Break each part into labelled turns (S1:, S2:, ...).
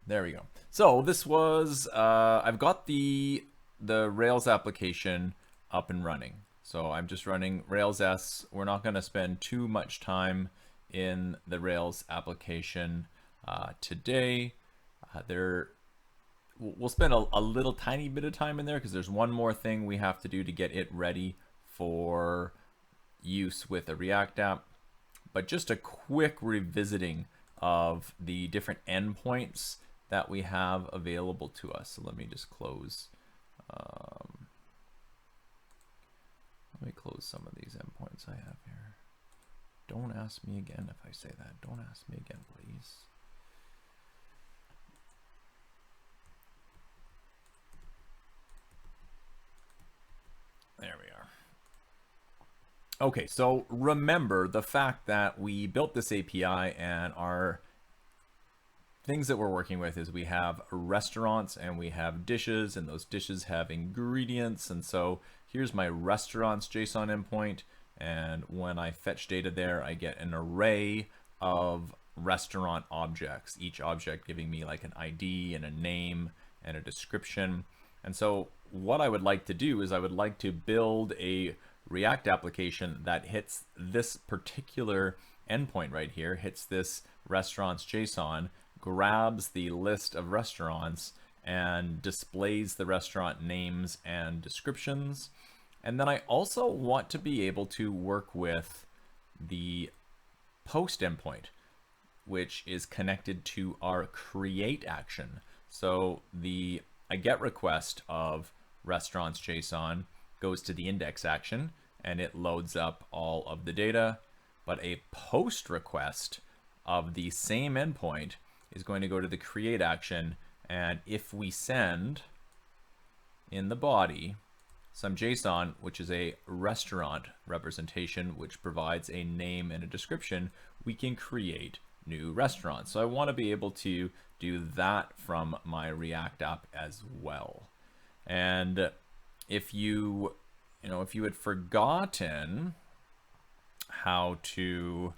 S1: There we go. So this was, I've got the Rails application up and running. So I'm just running Rails S. We're not going to spend too much time in the Rails application today. We'll spend a little tiny bit of time in there because there's one more thing we have to do to get it ready for use with a React app. But just a quick revisiting of the different endpoints that we have available to us. So let me just close. Let me close some of these endpoints I have here. Don't ask me again if I say that. Don't ask me again, please. There we are. Okay, so remember the fact that we built this API, and our things that we're working with is we have restaurants and we have dishes, and those dishes have ingredients. And so here's my restaurants JSON endpoint. And when I fetch data there, I get an array of restaurant objects, each object giving me like an ID and a name and a description. And so what I would like to do is I would like to build a React application that hits this particular endpoint right here, hits this restaurants JSON, grabs the list of restaurants and displays the restaurant names and descriptions. And then I also want to be able to work with the post endpoint, which is connected to our create action. So a get request of restaurants JSON goes to the index action and it loads up all of the data, but a post request of the same endpoint is going to go to the create action. And if we send in the body some JSON, which is a restaurant representation, which provides a name and a description, we can create new restaurants. So I want to be able to do that from my React app as well. And if you had forgotten how to,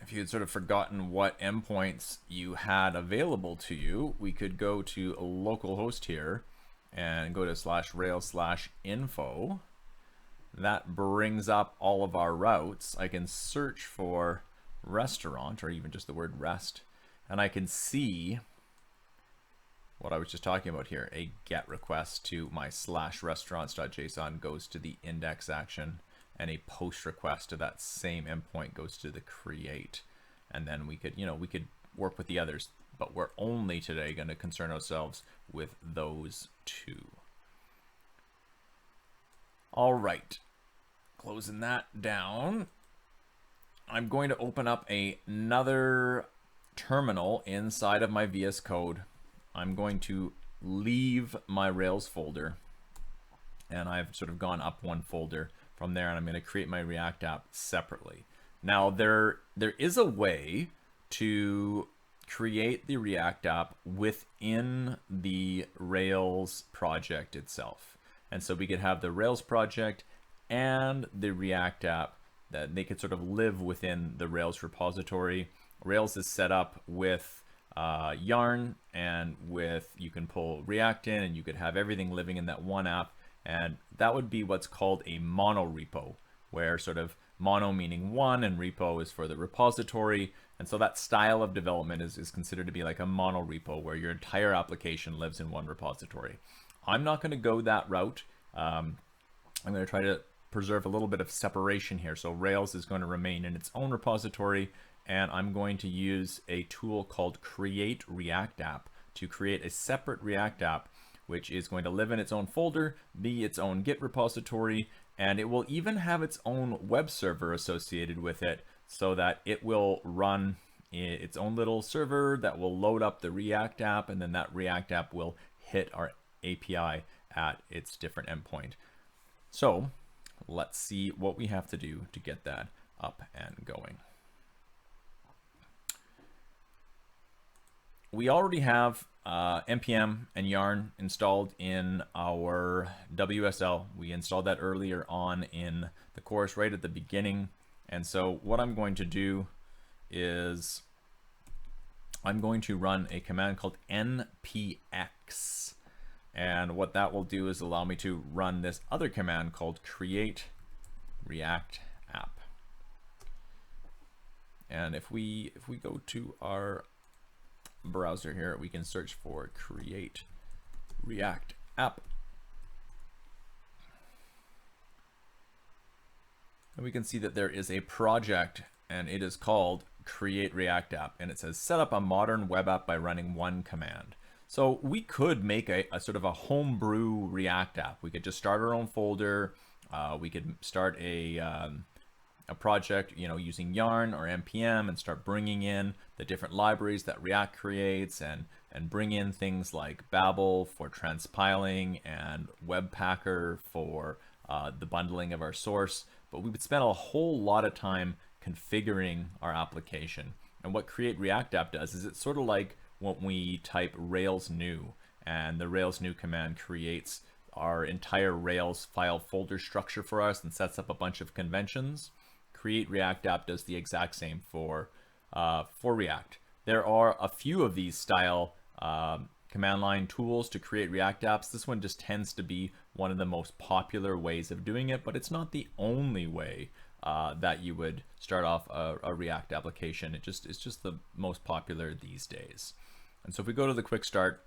S1: if you had sort of forgotten what endpoints you had available to you, we could go to localhost here and go to /rails/info. That brings up all of our routes. I can search for restaurant or even just the word rest, and I can see what I was just talking about here. A get request to my /restaurants.json goes to the index action, and a post request to that same endpoint goes to the create. And then we could work with the others, but we're only today going to concern ourselves with those two. All right, closing that down. I'm going to open up another terminal inside of my VS Code. I'm going to leave my Rails folder, and I've sort of gone up one folder from there, and I'm going to create my React app separately. Now there is a way to create the React app within the Rails project itself. And so we could have the Rails project and the React app, that they could sort of live within the Rails repository. Rails is set up with Yarn, and you can pull React in, and you could have everything living in that one app. And that would be what's called a mono repo, where sort of mono meaning one and repo is for the repository. And so that style of development is considered to be like a mono repo, where your entire application lives in one repository. I'm not going to go that route. I'm going to try to preserve a little bit of separation here. So Rails is going to remain in its own repository, and I'm going to use a tool called Create React App to create a separate React app, which is going to live in its own folder, be its own Git repository, and it will even have its own web server associated with it, so that it will run its own little server that will load up the React app, and then that React app will hit our API at its different endpoint. So let's see what we have to do to get that up and going. We already have npm and yarn installed in our WSL. We installed that earlier on in the course, right at the beginning. And so what I'm going to do is I'm going to run a command called npx. And what that will do is allow me to run this other command called create React app. And if we go to our browser here, we can search for create React app. And we can see that there is a project and it is called create React app. And it says set up a modern web app by running one command. So we could make a sort of a homebrew React app. We could just start our own folder. We could start a project, using Yarn or npm and start bringing in the different libraries that React creates and bring in things like Babel for transpiling and Webpacker for the bundling of our source. But we would spend a whole lot of time configuring our application. And what create React app does is it's sort of like when we type Rails new, and the Rails new command creates our entire Rails file folder structure for us and sets up a bunch of conventions. Create React app does the exact same for React. There are a few of these style command line tools to create React apps. This one just tends to be one of the most popular ways of doing it, but it's not the only way that you would start off a React application. It's just the most popular these days. And so if we go to the quick start,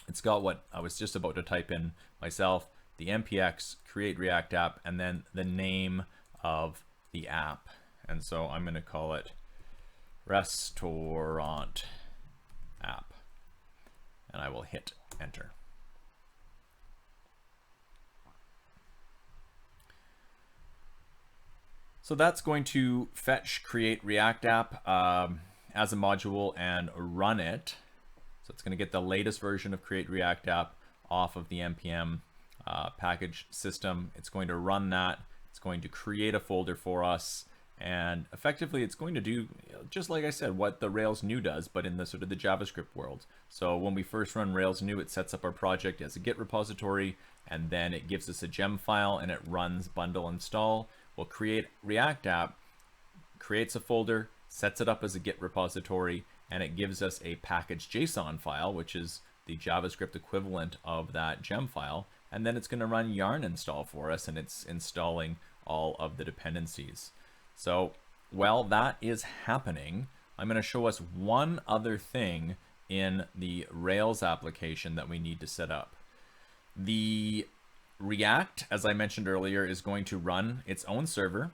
S1: it's got what I was just about to type in myself, the npx create React app, and then the name of the app. And so I'm going to call it restaurant app, and I will hit enter. So that's going to fetch create React app as a module and run it. So it's going to get the latest version of create React app off of the npm package system. It's going to run that. It's going to create a folder for us, and effectively it's going to do, just like I said, what the Rails new does, but in the sort of the JavaScript world. So when we first run Rails new, it sets up our project as a Git repository, and then it gives us a gem file and it runs bundle install. We'll create React app, creates a folder, sets it up as a Git repository, and it gives us a package JSON file, which is the JavaScript equivalent of that gem file. And then it's going to run yarn install for us, and it's installing all of the dependencies. So while that is happening, I'm going to show us one other thing in the Rails application that we need to set up. The React, as I mentioned earlier, is going to run its own server.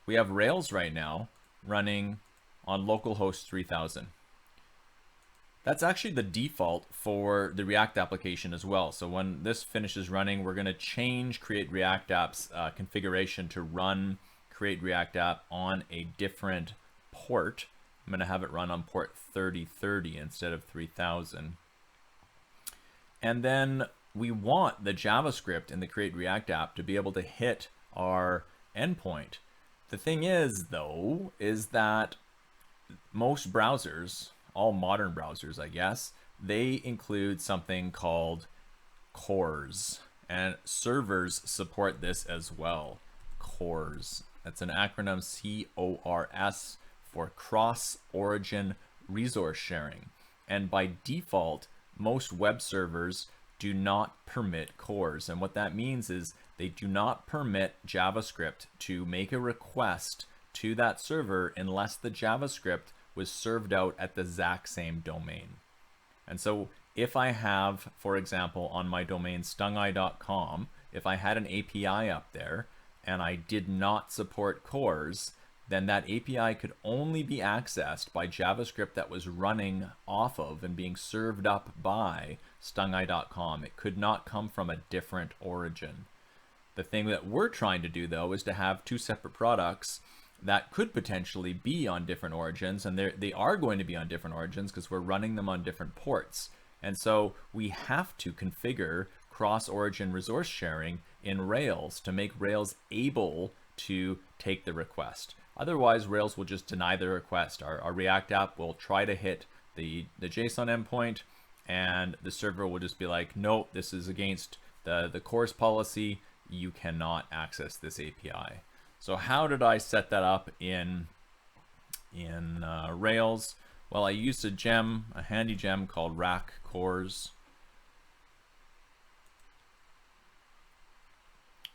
S1: We have Rails right now running on localhost 3000. That's actually the default for the React application as well. So when this finishes running, we're going to change create React app's configuration to run create React app on a different port. I'm going to have it run on port 3030 instead of 3000. And then we want the JavaScript in the create React app to be able to hit our endpoint. The thing is, though, is that most browsers, all modern browsers, I guess, they include something called CORS, and servers support this as well. CORS. That's an acronym, CORS, for Cross Origin Resource Sharing. And by default, most web servers do not permit CORS. And what that means is they do not permit JavaScript to make a request to that server unless the JavaScript was served out at the exact same domain. And so if I have, for example, on my domain stungi.com, if I had an API up there and I did not support CORS, then that API could only be accessed by JavaScript that was running off of and being served up by stungi.com. It could not come from a different origin. The thing that we're trying to do, though, is to have two separate products that could potentially be on different origins, and they are going to be on different origins because we're running them on different ports. And so we have to configure cross-origin resource sharing in Rails to make Rails able to take the request. Otherwise, Rails will just deny the request. Our React app will try to hit the JSON endpoint, and the server will just be like, no, this is against the CORS policy. You cannot access this API. So how did I set that up in Rails? Well, I used a handy gem called rack cores.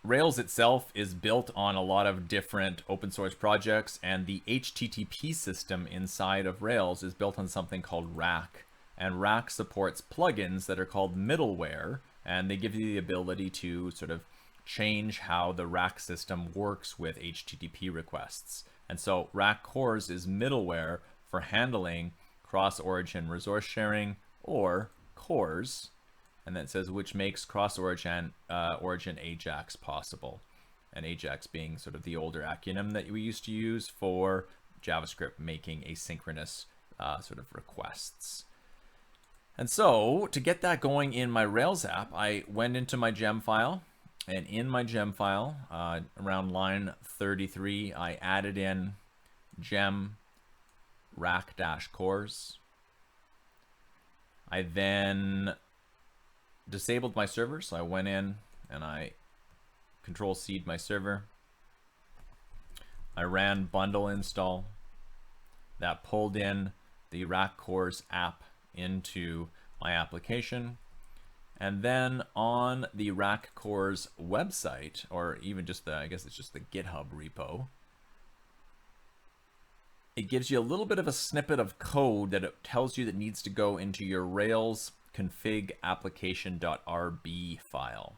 S1: Rails itself is built on a lot of different open source projects, and the HTTP system inside of Rails is built on something called Rack. And Rack supports plugins that are called middleware, and they give you the ability to sort of change how the Rack system works with HTTP requests. And so Rack cores is middleware for handling cross-origin resource sharing, or cores. And then it says which makes cross-origin origin AJAX possible. And AJAX being sort of the older acronym that we used to use for JavaScript making asynchronous sort of requests. And so to get that going in my Rails app, I went into my gem file. And in my gem file, around line 33, I added in gem rack-cores. I then disabled my server, so I went in and I Control-C'd my server. I ran bundle install. That pulled in the rack cores app into my application. And then on the rack cores website, or even just I guess it's just the GitHub repo, it gives you a little bit of a snippet of code that it tells you that needs to go into your Rails config application.rb file.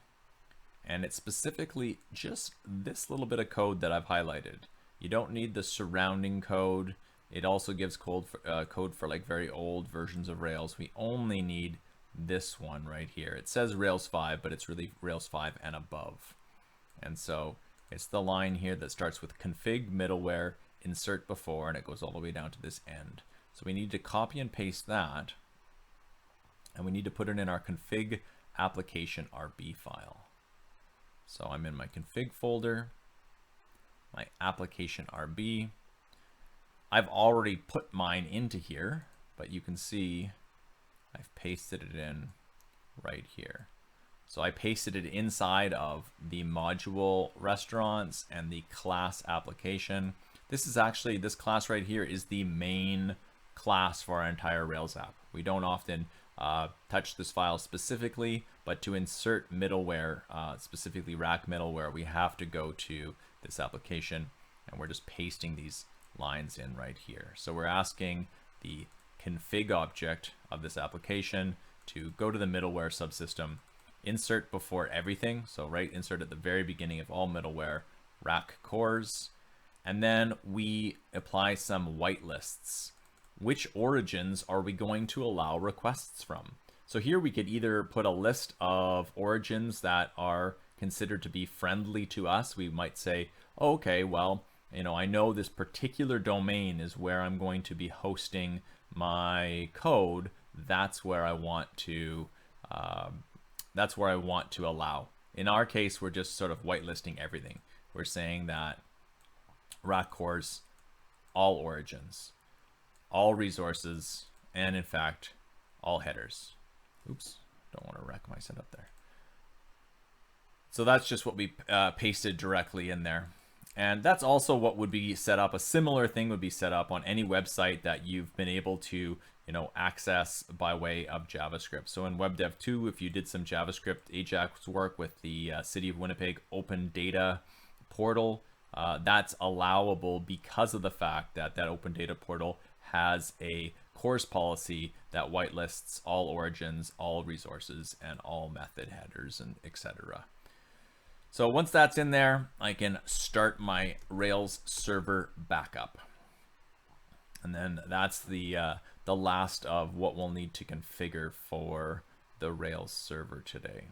S1: And it's specifically just this little bit of code that I've highlighted. You don't need the surrounding code. It also gives code for like very old versions of Rails. We only need this one right here. It says Rails 5, but it's really Rails 5 and above. And so it's the line here that starts with config middleware insert before, and it goes all the way down to this end. So we need to copy and paste that, and we need to put it in our config application RB file. So I'm in my config folder, my application RB. I've already put mine into here, but you can see I've pasted it in right here. So I pasted it inside of the module restaurants and the class application. This is actually, this class right here is the main class for our entire Rails app. We don't often touch this file specifically, but to insert middleware, specifically rack middleware, we have to go to this application, and we're just pasting these lines in right here. So we're asking the config object of this application to go to the middleware subsystem, insert before everything, so right insert at the very beginning of all middleware, rack cores, and then we apply some whitelists. Which origins are we going to allow requests from? So here we could either put a list of origins that are considered to be friendly to us. We might say, oh, okay, well, you know, I know this particular domain is where I'm going to be hosting my code. That's where I want to allow. In our case, we're just sort of whitelisting everything. We're saying that rack cores, all origins, all resources, and in fact, all headers. Oops, don't want to wreck my setup there. So that's just what we pasted directly in there. And that's also what would be set up. A similar thing would be set up on any website that you've been able to, you know, access by way of JavaScript. So in WebDev 2, if you did some JavaScript AJAX work with the City of Winnipeg Open Data Portal, that's allowable because of the fact that that Open Data Portal has a cores policy that whitelists all origins, all resources, and all method headers, and etc. So once that's in there, I can start my Rails server backup. And then that's the last of what we'll need to configure for the Rails server today.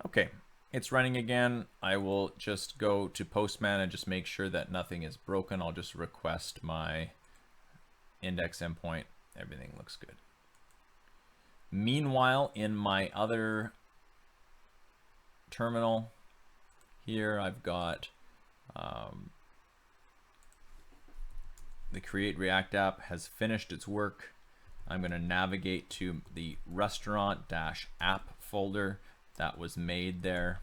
S1: Okay, it's running again. I will just go to Postman and just make sure that nothing is broken. I'll just request my index endpoint. Everything looks good. Meanwhile, in my other terminal here, I've got the Create React app has finished its work. I'm going to navigate to the restaurant-app folder that was made there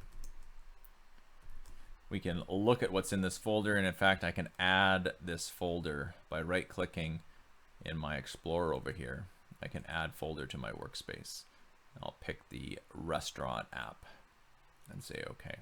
S1: we can look at what's in this folder. And in fact, I can add this folder by right-clicking in my Explorer over here. I can add folder to my workspace. I'll pick the restaurant app and say OK.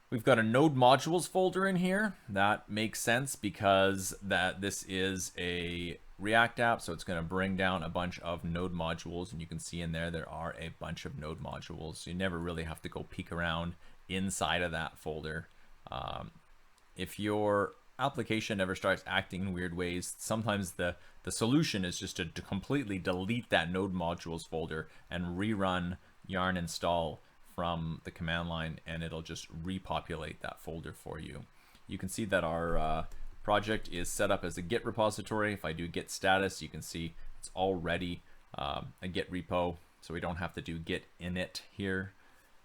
S1: We've got a node modules folder in here. That makes sense because this is a React app, so it's going to bring down a bunch of node modules, and you can see in there are a bunch of node modules. So you never really have to go peek around inside of that folder. If your application ever starts acting in weird ways, sometimes the solution is just to completely delete that node modules folder and rerun yarn install from the command line, and it'll just repopulate that folder for you. You can see that our project is set up as a Git repository. If I do git status, you can see it's already a Git repo, so we don't have to do git init here.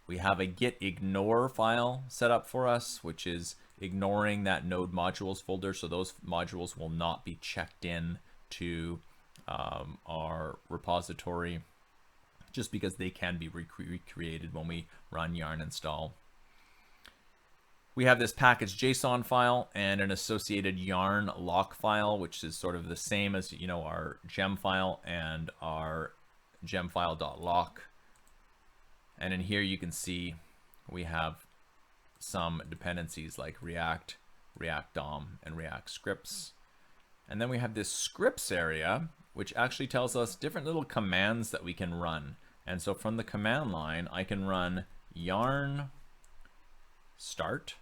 S1: We have a git ignore file set up for us, which is ignoring that node modules folder, so those modules will not be checked in to our repository, just because they can be recreated when we run yarn install. We have this package JSON file and an associated yarn lock file, which is sort of the same as, you know, our gem file and our gemfile.lock. And in here you can see we have some dependencies like React, React DOM, and React scripts. And then we have this scripts area, which actually tells us different little commands that we can run. And so from the command line, I can run yarn start,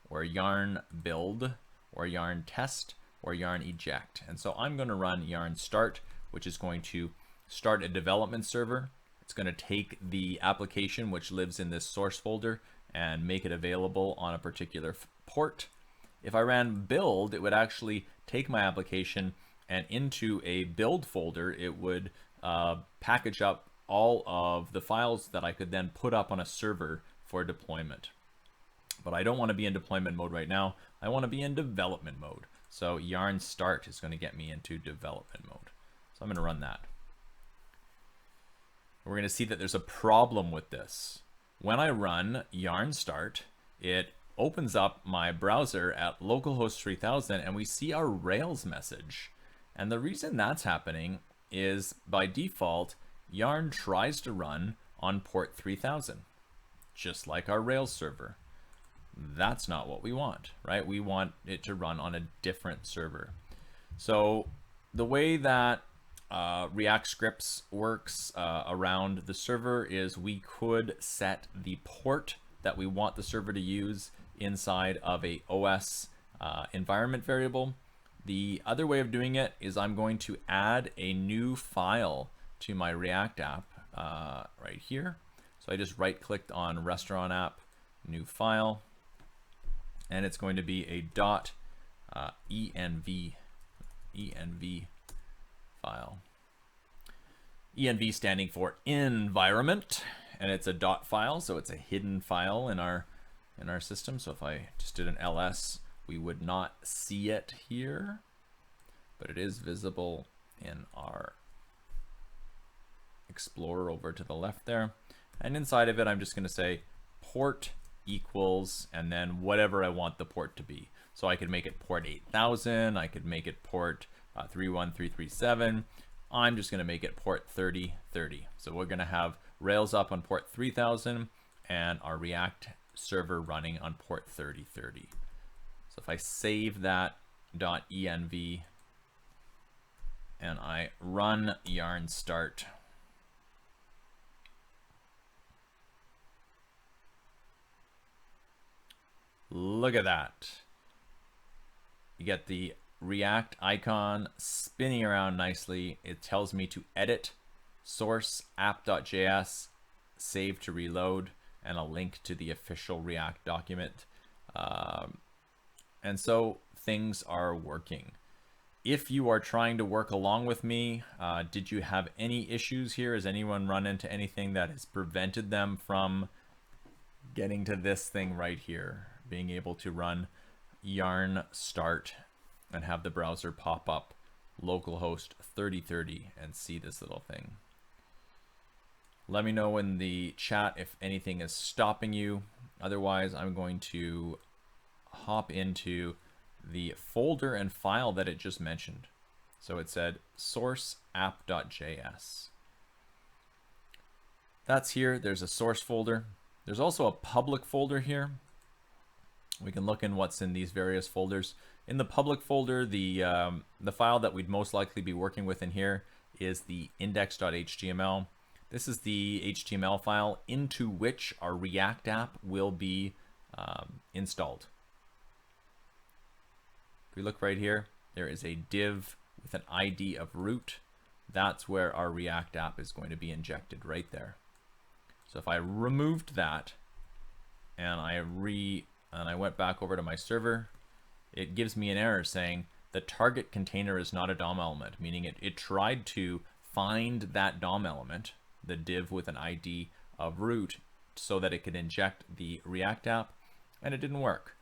S1: or yarn build, or yarn test, or yarn eject. And so I'm going to run yarn start, which is going to start a development server. It's going to take the application, which lives in this source folder, and make it available on a particular port. If I ran build, it would actually take my application, and into a build folder, it would package up all of the files that I could then put up on a server for deployment. But I don't want to be in deployment mode right now. I want to be in development mode. So yarn start is going to get me into development mode. So I'm going to run that. We're going to see that there's a problem with this. When I run yarn start, it opens up my browser at localhost 3000, and we see our Rails message. And the reason that's happening is by default, yarn tries to run on port 3000, just like our Rails server. That's not what we want, right? We want it to run on a different server. So the way that React scripts works around the server is we could set the port that we want the server to use inside of a OS environment variable. The other way of doing it is I'm going to add a new file to my React app right here. So I just right-clicked on restaurant app, new file, and it's going to be a .env file. env standing for environment, and it's a dot file, so it's a hidden file in our system. So if I just did an ls, we would not see it here, but it is visible in our Explorer over to the left there. And inside of it, I'm just going to say port equals, and then whatever I want the port to be. So I could make it port 8000, I could make it port 31337. I'm just going to make it port 3030. So we're going to have Rails up on port 3000 and our React server running on port 3030. So if I save that .env and I run yarn start, look at that. You get the React icon spinning around nicely. It tells me to edit source app.js, save to reload, and a link to the official React document. And so things are working. If you are trying to work along with me, did you have any issues here? Has anyone run into anything that has prevented them from getting to this thing right here, being able to run yarn start and have the browser pop up localhost 3030 and see this little thing? Let me know in the chat if anything is stopping you. Otherwise, I'm going to hop into the folder and file that it just mentioned. So it said source app.js. That's here. There's a source folder. There's also a public folder here. We can look in what's in these various folders. In the public folder, the file that we'd most likely be working with in here is the index.html. This is the HTML file into which our React app will be installed. If we look right here, there is a div with an ID of root. That's where our React app is going to be injected right there. So if I removed that and I went back over to my server, it gives me an error saying the target container is not a DOM element, meaning it tried to find that DOM element, the div with an ID of root, so that it could inject the React app, and it didn't work.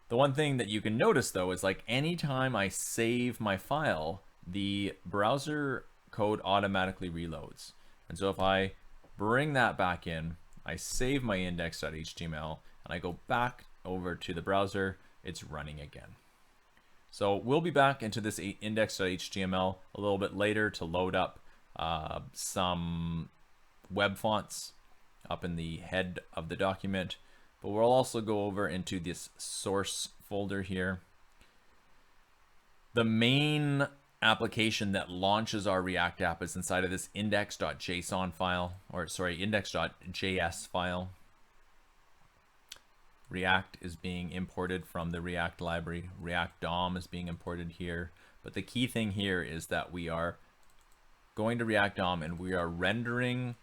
S1: The one thing that you can notice though is like anytime I save my file, the browser code automatically reloads. And so if I bring that back in, I save my index.html, and I go back over to the browser, it's running again. So we'll be back into this index.html a little bit later to load up some web fonts up in the head of the document, but we'll also go over into this source folder here. The main application that launches our React app is inside of this index.json file, or sorry, index.js file. React is being imported from the React library. React DOM is being imported here. But the key thing here is that we are going to React DOM and we are rendering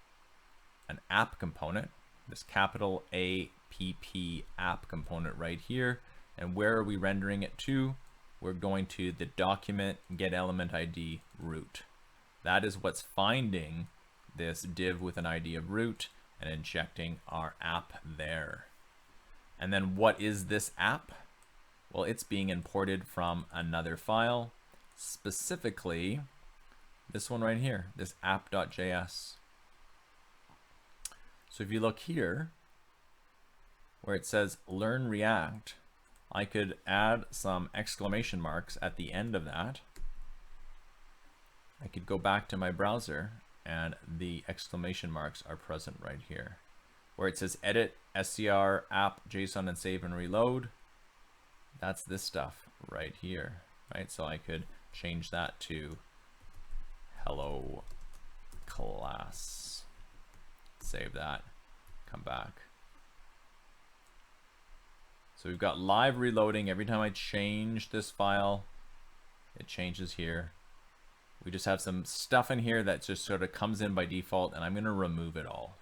S1: an app component, this capital APP app component right here. And where are we rendering it to? We're going to the document get element ID root. That is what's finding this div with an ID of root and injecting our app there. And then what is this app? Well, it's being imported from another file, specifically this one right here, this app.js. So if you look here where it says learn React, I could add some exclamation marks at the end of that. I could go back to my browser and the exclamation marks are present right here. Where it says edit, str, app, JSON, and save and reload. That's this stuff right here, right? So I could change that to hello class. Save that, come back. So we've got live reloading. Every time I change this file, it changes here. We just have some stuff in here that just sort of comes in by default, and I'm going to remove it all.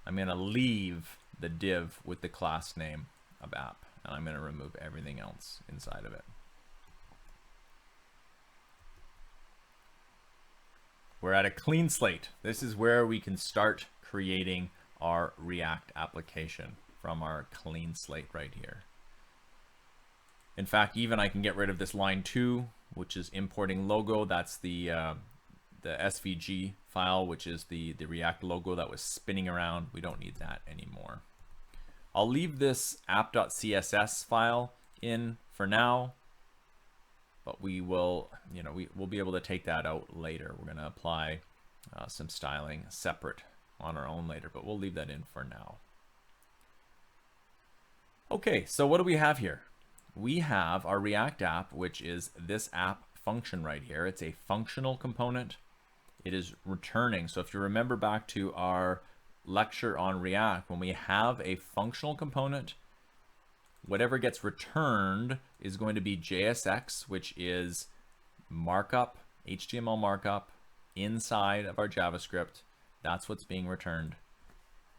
S1: I'm going to leave the div with the class name of app, and I'm going to remove everything else inside of it. We're at a clean slate. This is where we can start creating our React application from our clean slate right here. In fact, even I can get rid of this line 2, which is importing logo. That's the SVG file, which is the React logo that was spinning around. We don't need that anymore. I'll leave this app.css file in for now, but we will, we'll be able to take that out later. We're going to apply some styling separate on our own later, but we'll leave that in for now. Okay, so what do we have here? We have our React app, which is this app function right here. It's a functional component. It is returning. So if you remember back to our lecture on React, when we have a functional component, whatever gets returned is going to be JSX, which is markup, HTML markup inside of our JavaScript. That's what's being returned.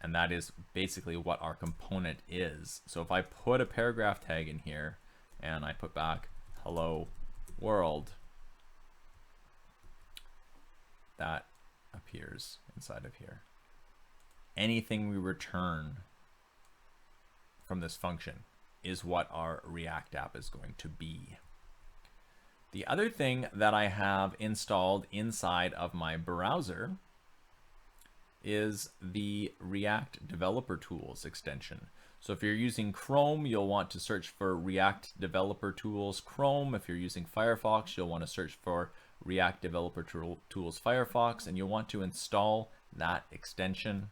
S1: And that is basically what our component is. So if I put a paragraph tag in here and I put back hello world, that appears inside of here. Anything we return from this function is what our React app is going to be. The other thing that I have installed inside of my browser is the React Developer Tools extension. So if you're using Chrome, you'll want to search for React Developer Tools Chrome. If you're using Firefox, you'll want to search for React Developer Tools Firefox, and you'll want to install that extension.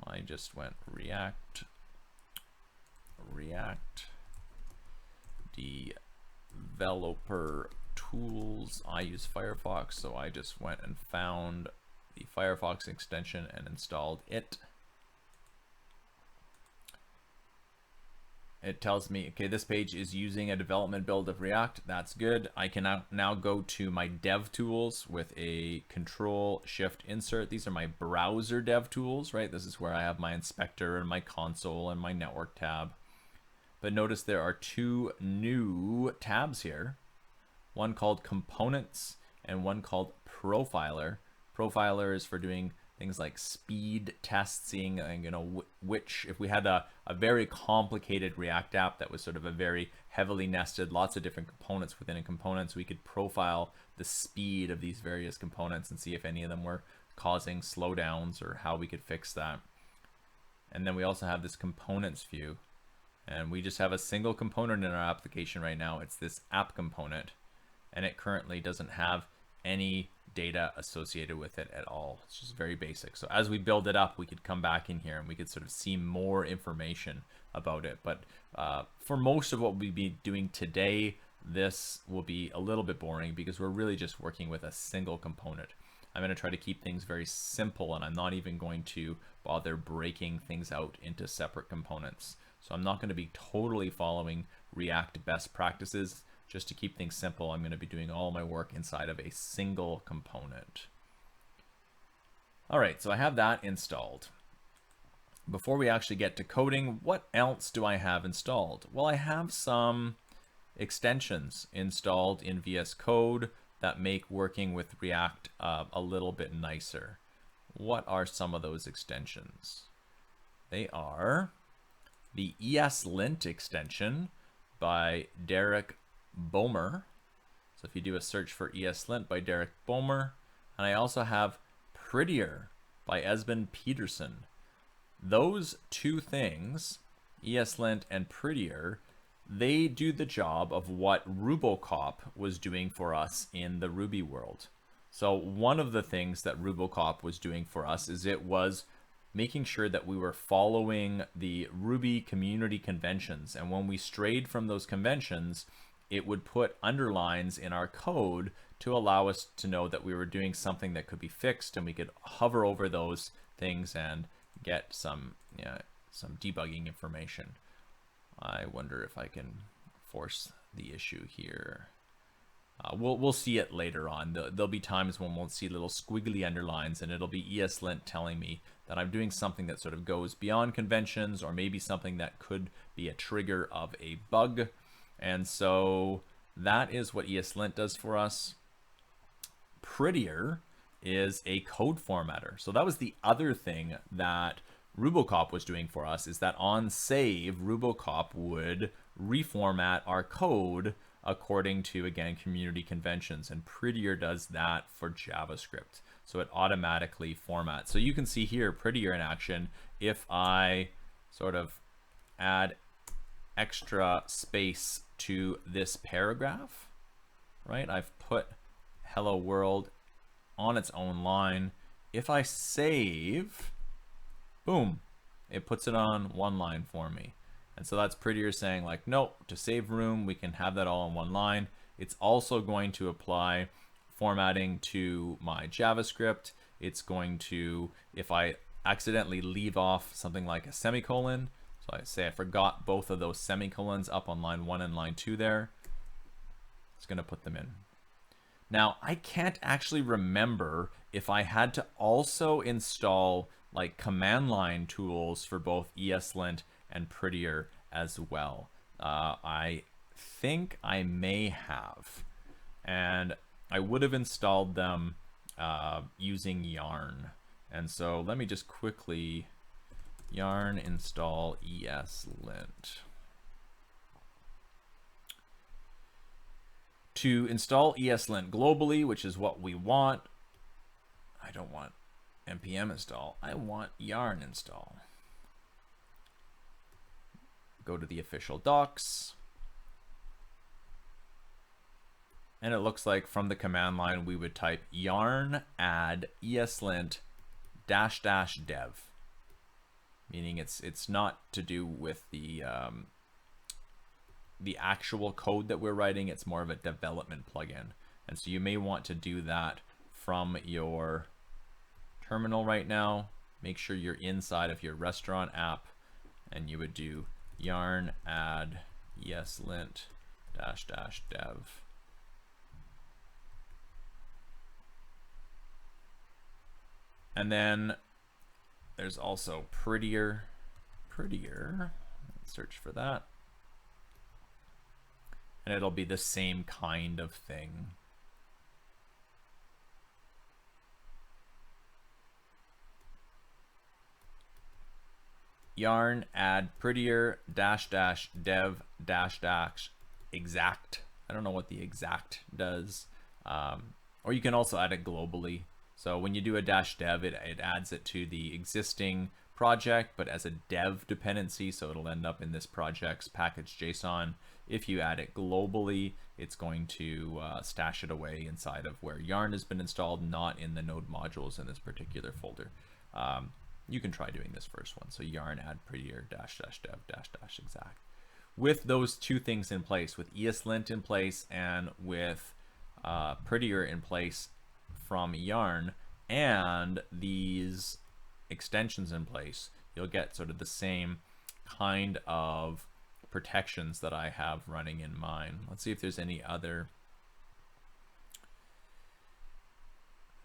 S1: I just went React Developer Tools. I use Firefox, so I just went and found the Firefox extension and installed it. It tells me, okay, this page is using a development build of React. That's good. I can now go to my dev tools with a Control-Shift-Insert. These are my browser dev tools, right? This is where I have my inspector and my console and my network tab. But notice there are two new tabs here. One called Components and one called Profiler. Profiler is for doing things like speed testing, and which if we had a very complicated React app that was sort of a very heavily nested, lots of different components within a component, so we could profile the speed of these various components and see if any of them were causing slowdowns or how we could fix that. And then we also have this components view, and we just have a single component in our application right now. It's this app component, and it currently doesn't have any data associated with it at all. It's just very basic. So as we build it up, we could come back in here and we could sort of see more information about it. But for most of what we'll be doing today, this will be a little bit boring because we're really just working with a single component. I'm going to try to keep things very simple, and I'm not even going to bother breaking things out into separate components. So I'm not going to be totally following React best practices. Just to keep things simple, I'm going to be doing all my work inside of a single component. All right, so I have that installed. Before we actually get to coding, what else do I have installed? Well, I have some extensions installed in VS Code that make working with React a little bit nicer. What are some of those extensions? They are the ESLint extension by Derek Bomer. So if you do a search for ESLint by Derek Bomer, and I also have Prettier by Esben Peterson. Those two things, ESLint and Prettier, they do the job of what Robocop was doing for us in the Ruby world. So one of the things that Robocop was doing for us is it was making sure that we were following the Ruby community conventions, and when we strayed from those conventions, it would put underlines in our code to allow us to know that we were doing something that could be fixed, and we could hover over those things and get some debugging information. I wonder if I can force the issue here. We'll see it later on. There'll be times when we'll see little squiggly underlines, and it'll be ESLint telling me that I'm doing something that sort of goes beyond conventions, or maybe something that could be a trigger of a bug. And so that is what ESLint does for us. Prettier is a code formatter. So that was the other thing that Robocop was doing for us, is that on save, Robocop would reformat our code according to, again, community conventions. And Prettier does that for JavaScript. So it automatically formats. So you can see here Prettier in action. If I sort of add extra space to this paragraph, right? I've put hello world on its own line. If I save, boom, it puts it on one line for me. And so that's Prettier saying like, nope, to save room, we can have that all on one line. It's also going to apply formatting to my JavaScript. It's going to, if I accidentally leave off something like a semicolon, so I say I forgot both of those semicolons up on line 1 and line 2 there, it's going to put them in. Now, I can't actually remember if I had to also install like command line tools for both ESLint and Prettier as well. I think I may have, and I would have installed them using Yarn. And so let me just quickly yarn install ESLint. To install ESLint globally, which is what we want, I don't want npm install. I want yarn install. Go to the official docs. And it looks like from the command line, we would type yarn add ESLint -- dev, meaning it's not to do with the actual code that we're writing. It's more of a development plugin. And so you may want to do that from your terminal right now. Make sure you're inside of your restaurant app, and you would do yarn add ESLint -- dev. And then there's also prettier. Let's search for that. And it'll be the same kind of thing. Yarn add prettier -- dev -- exact. I don't know what the exact does. Or you can also add it globally. So when you do a -dev, it adds it to the existing project, but as a dev dependency, so it'll end up in this project's package JSON. If you add it globally, it's going to stash it away inside of where yarn has been installed, not in the node modules in this particular folder. You can try doing this first one. So yarn add prettier -- dev -- exact. With those two things in place, with ESLint in place and with prettier in place from yarn, and these extensions in place, you'll get sort of the same kind of protections that I have running in mine. Let's see if there's any other.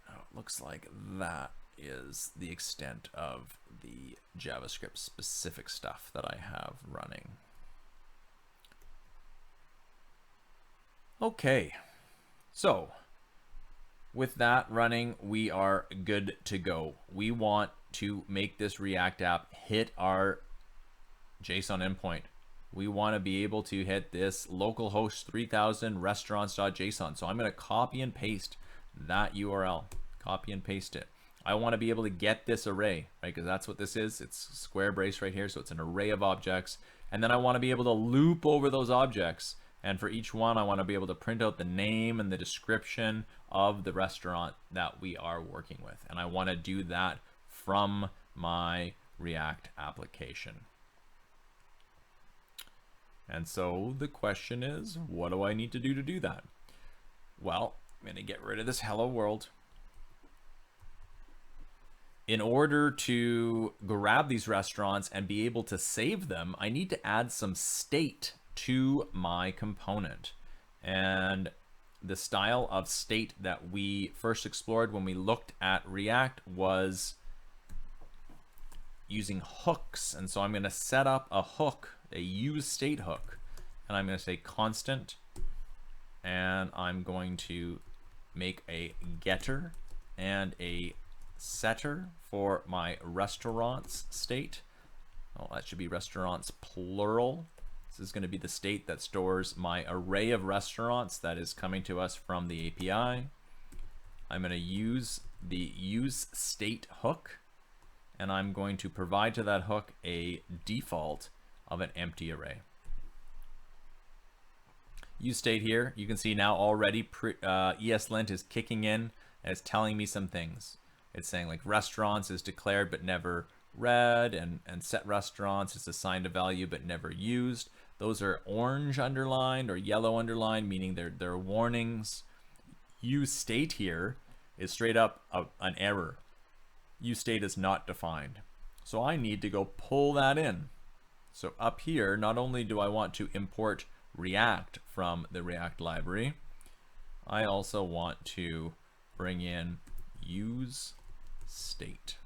S1: Oh, it looks like that is the extent of the JavaScript specific stuff that I have running. Okay, so with that running, we are good to go. We want to make this React app hit our JSON endpoint. We want to be able to hit this localhost 3000 restaurants.json. So I'm going to copy and paste that URL, copy and paste it. I want to be able to get this array, right? Because that's what this is. It's square brace right here. So it's an array of objects. And then I want to be able to loop over those objects. And for each one, I want to be able to print out the name and the description of the restaurant that we are working with. And I want to do that from my React application. And so the question is, what do I need to do that? Well, I'm going to get rid of this hello world. In order to grab these restaurants and be able to save them, I need to add some state to my component. And the style of state that we first explored when we looked at React was using hooks. And so I'm going to set up a hook, a use state hook, and I'm going to say constant, and I'm going to make a getter and a setter for my restaurants state. Oh, that should be restaurants plural. This is going to be the state that stores my array of restaurants that is coming to us from the API. I'm going to use the use state hook, and I'm going to provide to that hook a default of an empty array. Use state here, you can see now already ESLint is kicking in and it's telling me some things. It's saying like restaurants is declared but never read, and set restaurants is assigned a value but never used. Those are orange underlined or yellow underlined, meaning they're warnings. Use state here is straight up an error. Use state is not defined. So I need to go pull that in. So up here, not only do I want to import React from the React library, I also want to bring in use state.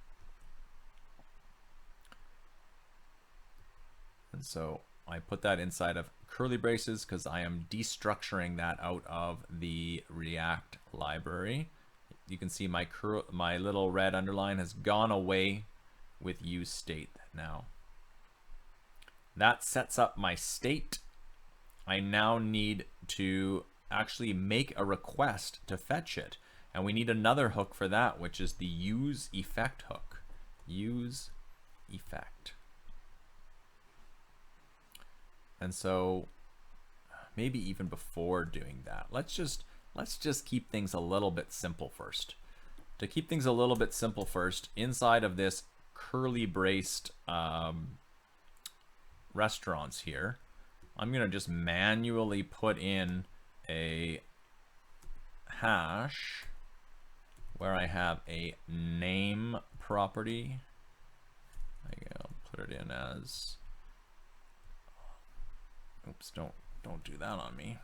S1: And so I put that inside of curly braces because I am destructuring that out of the React library. You can see my little red underline has gone away with use state now. That sets up my state. I now need to actually make a request to fetch it. And we need another hook for that, which is the use effect hook. Use effect. And so maybe even before doing that, let's just keep things a little bit simple first. To keep things a little bit simple first, inside of this curly braced restaurants here, I'm going to just manually put in a hash where I have a name property. I'll put it in as, oops, don't do that on me.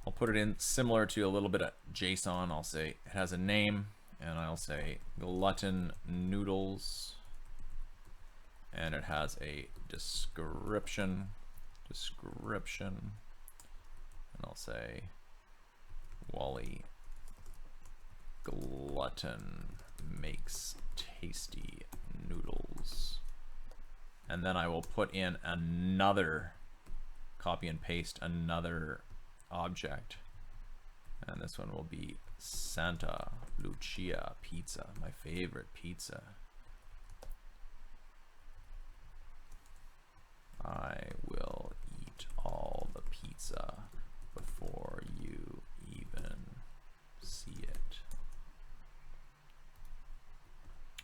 S1: I'll put it in similar to a little bit of JSON. I'll say it has a name, and I'll say glutton noodles, and it has a description, and I'll say Wally glutton makes tasty noodles. And then I will put in another, copy and paste another object, and this one will be Santa Lucia pizza, my favorite pizza. I will eat all the pizza before you even see it.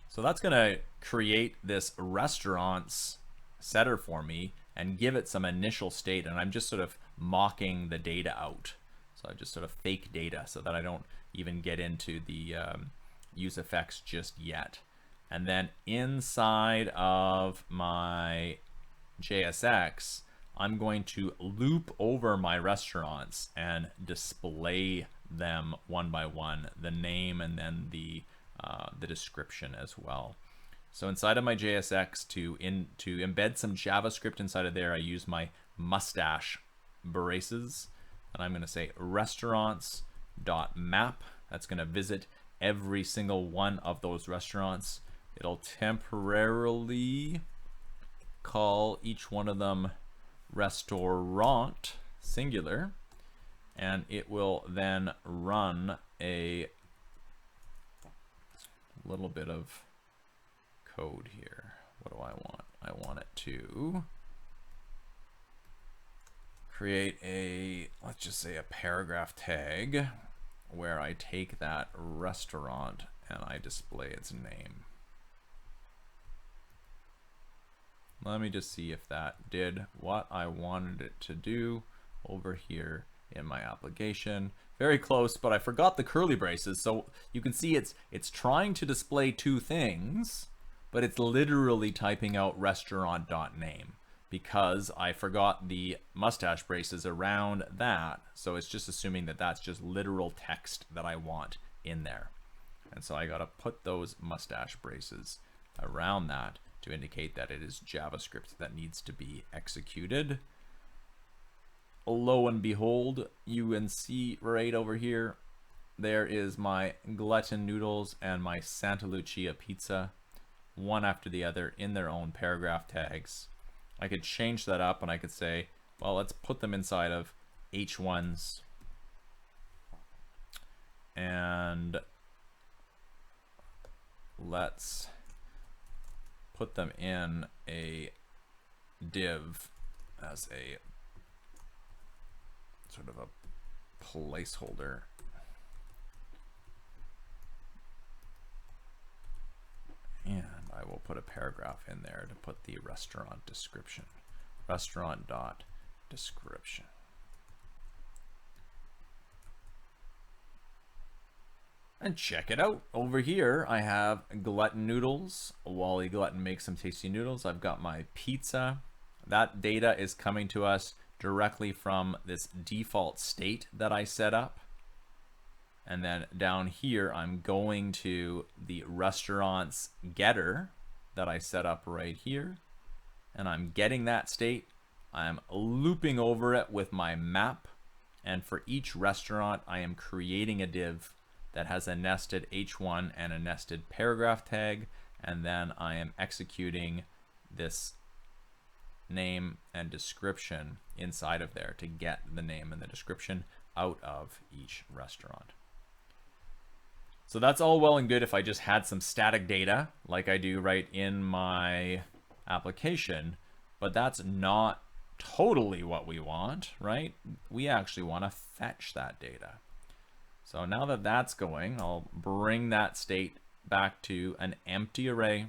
S1: So that's going to create this restaurants setter for me and give it some initial state, and I'm just sort of mocking the data out. So I just sort of fake data so that I don't even get into the use effects just yet. And then inside of my JSX, I'm going to loop over my restaurants and display them one by one, the name and then the description as well. So inside of my JSX, to embed some JavaScript inside of there, I use my mustache braces, and I'm going to say restaurants.map. That's going to visit every single one of those restaurants. It'll temporarily call each one of them restaurant singular, and it will then run a little bit of code here. What do I want? I want it to create a, let's just say a paragraph tag where I take that restaurant and I display its name. Let me just see if that did what I wanted it to do over here in my application. Very close, but I forgot the curly braces. So you can see it's trying to display two things, but it's literally typing out restaurant.name because I forgot the mustache braces around that. So it's just assuming that that's just literal text that I want in there. And so I got to put those mustache braces around that to indicate that it is JavaScript that needs to be executed. Lo and behold, you can see right over here, there is my glutton noodles and my Santa Lucia pizza, one after the other in their own paragraph tags. I could change that up and I could say, well, let's put them inside of H1s, and let's put them in a div as a sort of a placeholder. And I will put a paragraph in there to put the restaurant description. Restaurant.description. And check it out. Over here, I have glutton noodles. Wally Glutton makes some tasty noodles. I've got my pizza. That data is coming to us directly from this default state that I set up. And then down here, I'm going to the restaurants getter that I set up right here. And I'm getting that state. I'm looping over it with my map. And for each restaurant, I am creating a div that has a nested H1 and a nested paragraph tag, and then I am executing this name and description inside of there to get the name and the description out of each restaurant. So that's all well and good if I just had some static data like I do right in my application, but that's not totally what we want, right? We actually want to fetch that data. So now that that's going, I'll bring that state back to an empty array,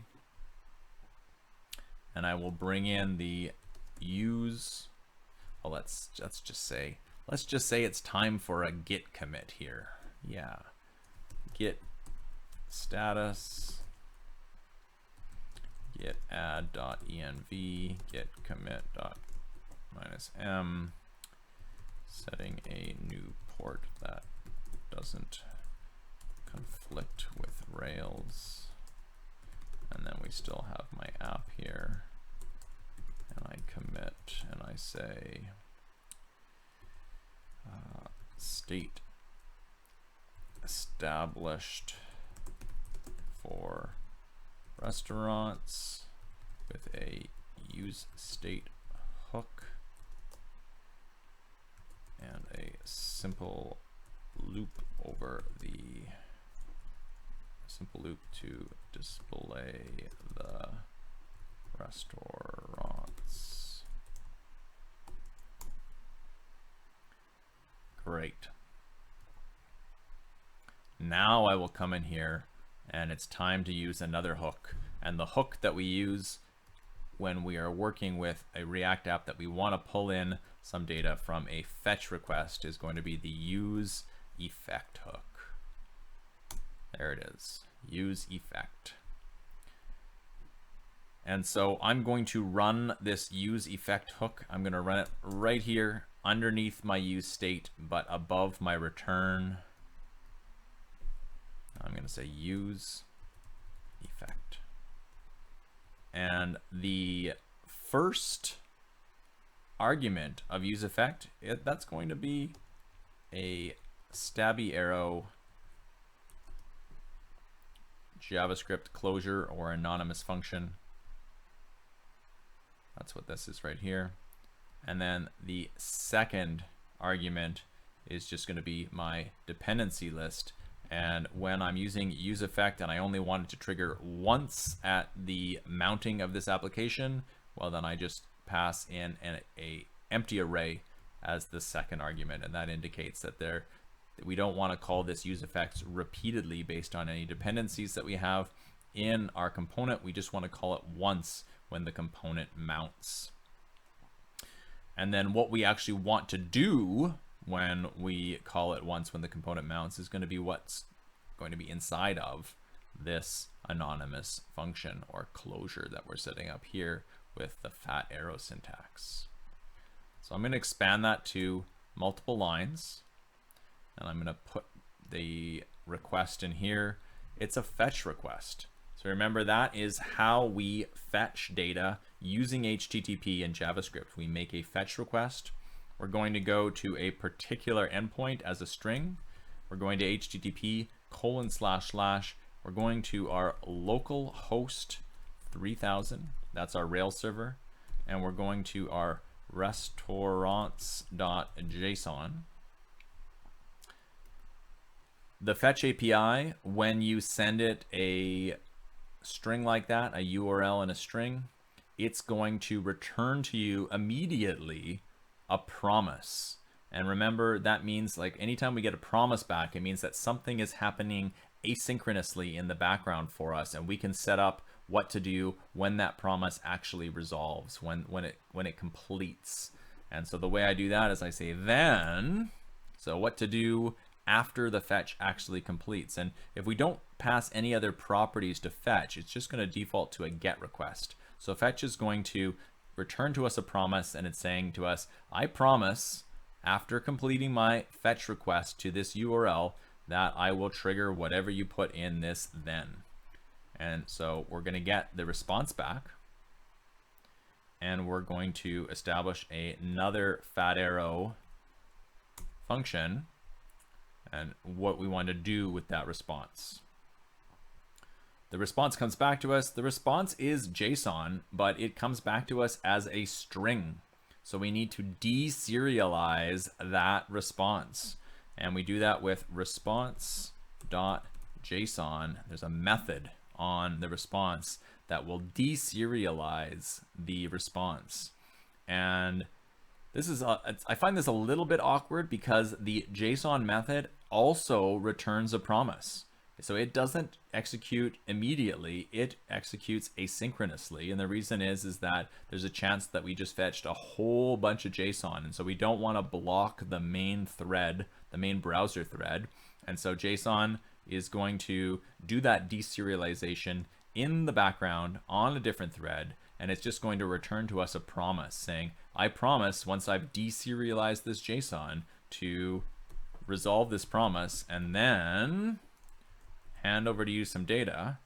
S1: and I will bring in the use. Well, let's just say it's time for a git commit here. Yeah. Git status, git add.env, git commit.-m, setting a new port that doesn't conflict with Rails. And then we still have my app here. And I commit and I say state established for restaurants with a use state hook and a simple loop over the simple loop to display the restaurants. Great. Now I will come in here and it's time to use another hook. And the hook that we use when we are working with a React app that we want to pull in some data from a fetch request is going to be the use effect hook. There it is, use effect. And so I'm going to run this use effect hook. I'm going to run it right here underneath my use state, but above my return. I'm going to say use effect. And the first argument of use effect, that's going to be a stabby arrow JavaScript closure or anonymous function. That's what this is right here. And then the second argument is just going to be my dependency list. And when I'm using use effect and I only want it to trigger once at the mounting of this application, well, then I just pass in an empty array as the second argument. And that indicates that we don't want to call this use effects repeatedly based on any dependencies that we have in our component. We just want to call it once when the component mounts. And then what we actually want to do when we call it once when the component mounts is going to be what's going to be inside of this anonymous function or closure that we're setting up here with the fat arrow syntax. So I'm going to expand that to multiple lines, and I'm going to put the request in here. It's a fetch request. So remember, that is how we fetch data using HTTP and JavaScript. We make a fetch request. We're going to go to a particular endpoint as a string. We're going to HTTP:// We're going to our local host 3000. That's our Rails server. And we're going to our restaurants.json. The fetch API, when you send it a string like that, a URL and a string, it's going to return to you immediately a promise. And remember, that means like anytime we get a promise back, it means that something is happening asynchronously in the background for us, and we can set up what to do when that promise actually resolves, when it completes. And so the way I do that is I say then, so what to do after the fetch actually completes. And if we don't pass any other properties to fetch, it's just going to default to a GET request. So fetch is going to return to us a promise, and it's saying to us, I promise after completing my fetch request to this URL that I will trigger whatever you put in this then. And so we're going to get the response back, and we're going to establish another fat arrow function and what we want to do with that response. The response comes back to us. The response is JSON, but it comes back to us as a string. So we need to deserialize that response. And we do that with response.json. There's a method on the response that will deserialize the response. And this is I find this a little bit awkward because the JSON method also returns a promise. So it doesn't execute immediately, it executes asynchronously. And the reason is that there's a chance that we just fetched a whole bunch of JSON. And so we don't want to block the main thread, the main browser thread. And so JSON is going to do that deserialization in the background on a different thread. And it's just going to return to us a promise saying, I promise once I've deserialized this JSON to resolve this promise and then hand over to you some data.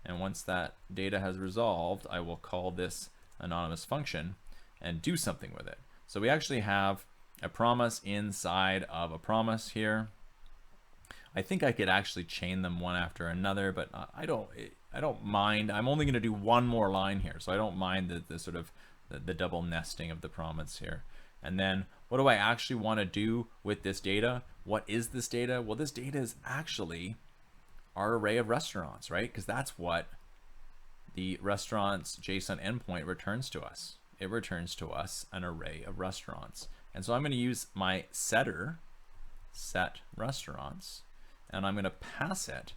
S1: And once that data has resolved, I will call this anonymous function and do something with it. So we actually have a promise inside of a promise here. I think I could actually chain them one after another, but I don't mind. I'm only going to do one more line here, so I don't mind the sort of the double nesting of the promise here. And then what do I actually want to do with this data? What is this data? Well, this data is actually our array of restaurants, right? Because that's what the restaurants JSON endpoint returns to us. It returns to us an array of restaurants. And so I'm going to use my setter, set restaurants, and I'm going to pass it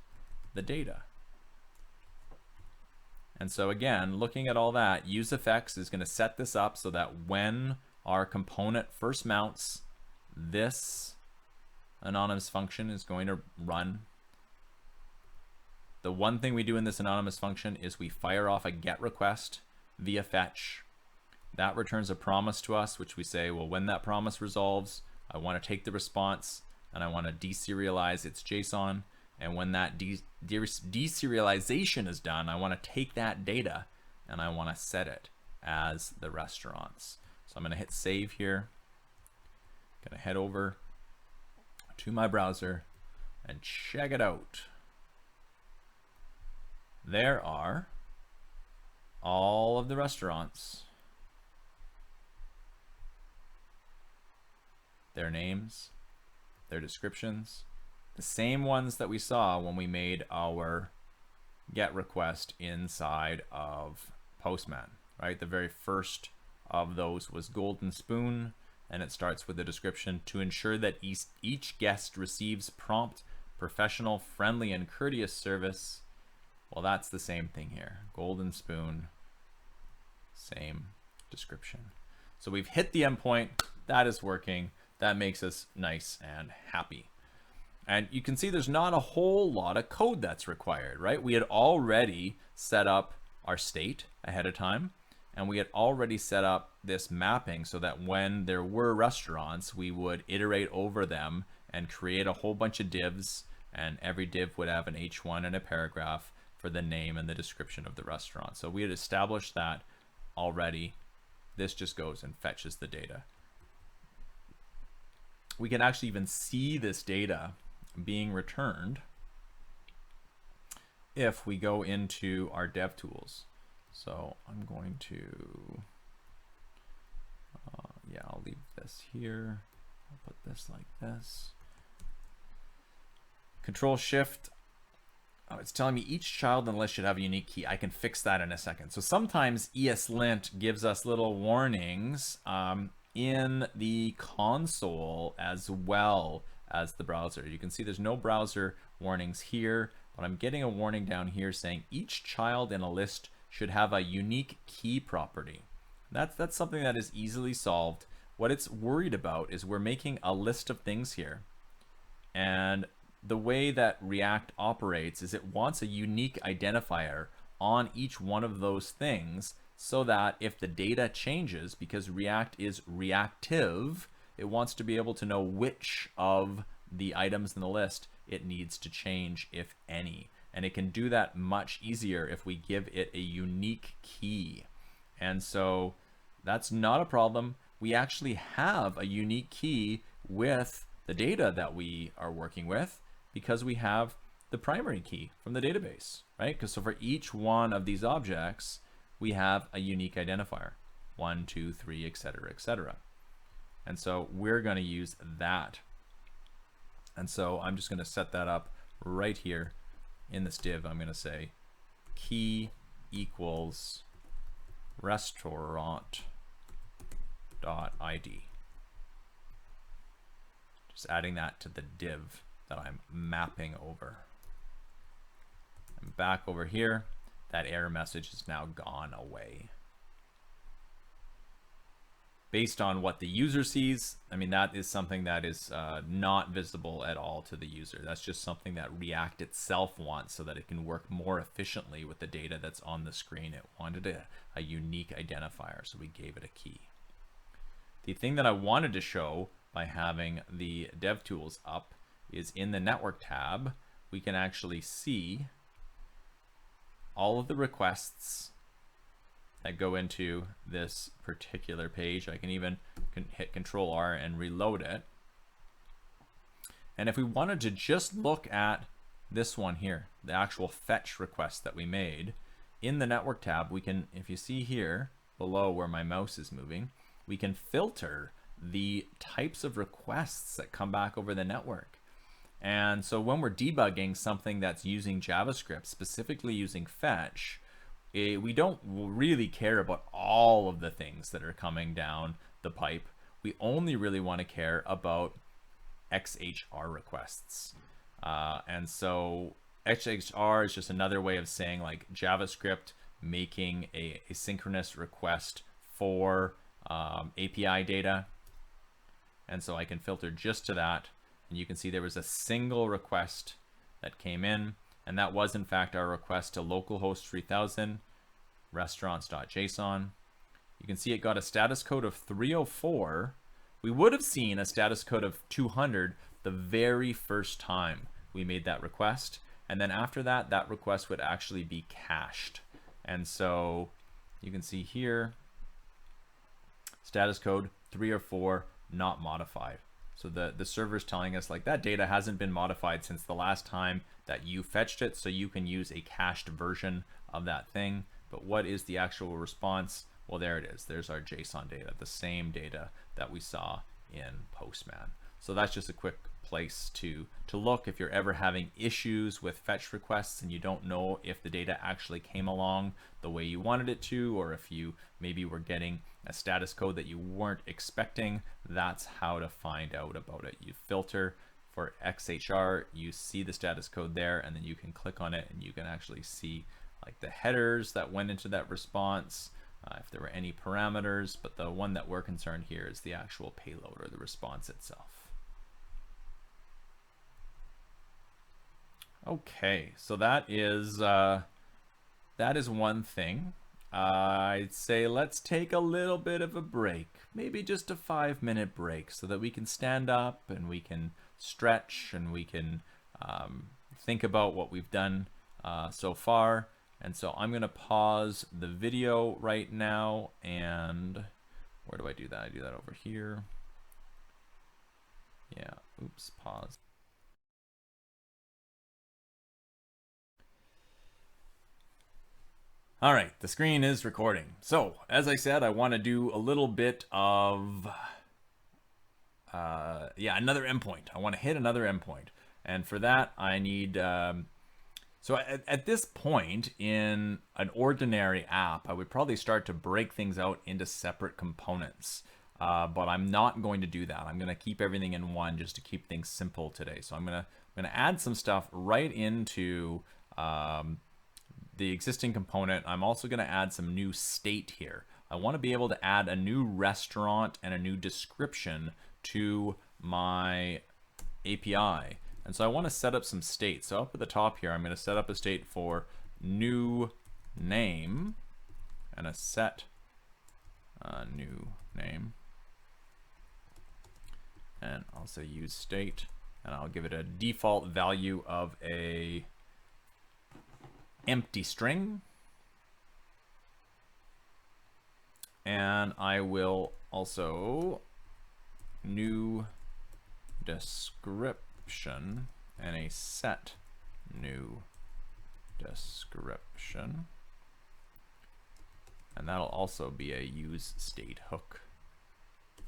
S1: the data. And so again, looking at all that, useEffects is going to set this up so that when our component first mounts, this anonymous function is going to run. The one thing we do in this anonymous function is we fire off a GET request via fetch. That returns a promise to us, which we say, well, when that promise resolves, I want to take the response and I want to deserialize its JSON. And when that deserialization is done, I want to take that data and I want to set it as the restaurants. So I'm going to hit save here. I'm going to head over to my browser and check it out. There are all of the restaurants, their names, their descriptions, the same ones that we saw when we made our GET request inside of Postman, right? The very first of those was Golden Spoon, and it starts with a description to ensure that each guest receives prompt, professional, friendly, and courteous service. Well, that's the same thing here. Golden Spoon, same description. So we've hit the endpoint. That is working. That makes us nice and happy. And you can see there's not a whole lot of code that's required, right? We had already set up our state ahead of time, and we had already set up this mapping so that when there were restaurants, we would iterate over them and create a whole bunch of divs, and every div would have an H1 and a paragraph for the name and the description of the restaurant. So we had established that already. This just goes and fetches the data. We can actually even see this data being returned if we go into our dev tools. So I'm going to, yeah, I'll leave this here. I'll put this like this. Control Shift. Oh, it's telling me each child in the list should have a unique key. I can fix that in a second. So sometimes ESLint gives us little warnings in the console as well as the browser. You can see there's no browser warnings here, but I'm getting a warning down here saying each child in a list should have a unique key property. That's something that is easily solved. What it's worried about is we're making a list of things here, and the way that React operates is it wants a unique identifier on each one of those things so that if the data changes, because React is reactive, it wants to be able to know which of the items in the list it needs to change, if any. And it can do that much easier if we give it a unique key. And so that's not a problem. We actually have a unique key with the data that we are working with, because we have the primary key from the database, right? Because so for each one of these objects, we have a unique identifier. 1, 2, 3, etc., etc. And so we're going to use that. And so I'm just going to set that up right here in this div. I'm going to say key equals restaurant.id. Just adding that to the div that I'm mapping over. And back over here, that error message is now gone away. Based on what the user sees, I mean, that is something that is not visible at all to the user. That's just something that React itself wants so that it can work more efficiently with the data that's on the screen. It wanted a unique identifier, so we gave it a key. The thing that I wanted to show by having the DevTools up is in the Network tab, we can actually see all of the requests that go into this particular page. I can even hit Control R and reload it. And if we wanted to just look at this one here, the actual fetch request that we made, in the Network tab, we can, if you see here below where my mouse is moving, we can filter the types of requests that come back over the network. And so when we're debugging something that's using JavaScript, specifically using fetch, we don't really care about all of the things that are coming down the pipe. We only really want to care about XHR requests. And so XHR is just another way of saying like JavaScript making a synchronous request for API data. And so I can filter just to that. And you can see there was a single request that came in. And that was in fact our request to localhost 3000 restaurants.json. You can see it got a status code of 304. We would have seen a status code of 200 the very first time we made that request. And then after that, that request would actually be cached. And so you can see here, status code 304, not modified. So the server's telling us like that data hasn't been modified since the last time that you fetched it, so you can use a cached version of that thing. But what is the actual response? Well, there it is. There's our JSON data, the same data that we saw in Postman. So that's just a quick place to look if you're ever having issues with fetch requests and you don't know if the data actually came along the way you wanted it to, or if you maybe were getting a status code that you weren't expecting. That's how to find out about it. You filter for XHR, you see the status code there, and then you can click on it and you can actually see like the headers that went into that response, if there were any parameters, but the one that we're concerned here is the actual payload or the response itself. Okay, so that is one thing. I'd say let's take a little bit of a break, maybe just a 5-minute break, so that we can stand up and we can stretch and we can think about what we've done so far. And so I'm going to pause the video right now. And where do I do that? I do that over here. Yeah, oops, pause. All right, the screen is recording. So as I said, I want to do a little bit of, another endpoint. I want to hit another endpoint. And for that, I need, so at this point in an ordinary app, I would probably start to break things out into separate components. But I'm not going to do that. I'm going to keep everything in one just to keep things simple today. So I'm going to add some stuff right into the existing component. I'm also going to add some new state here. I want to be able to add a new restaurant and a new description to my API. And so I want to set up some state. So up at the top here, I'm going to set up a state for new name and a set new name. And I'll say use state, and I'll give it a default value of a empty string. And I will also new description and a set new description. And And that'll also be a use state hook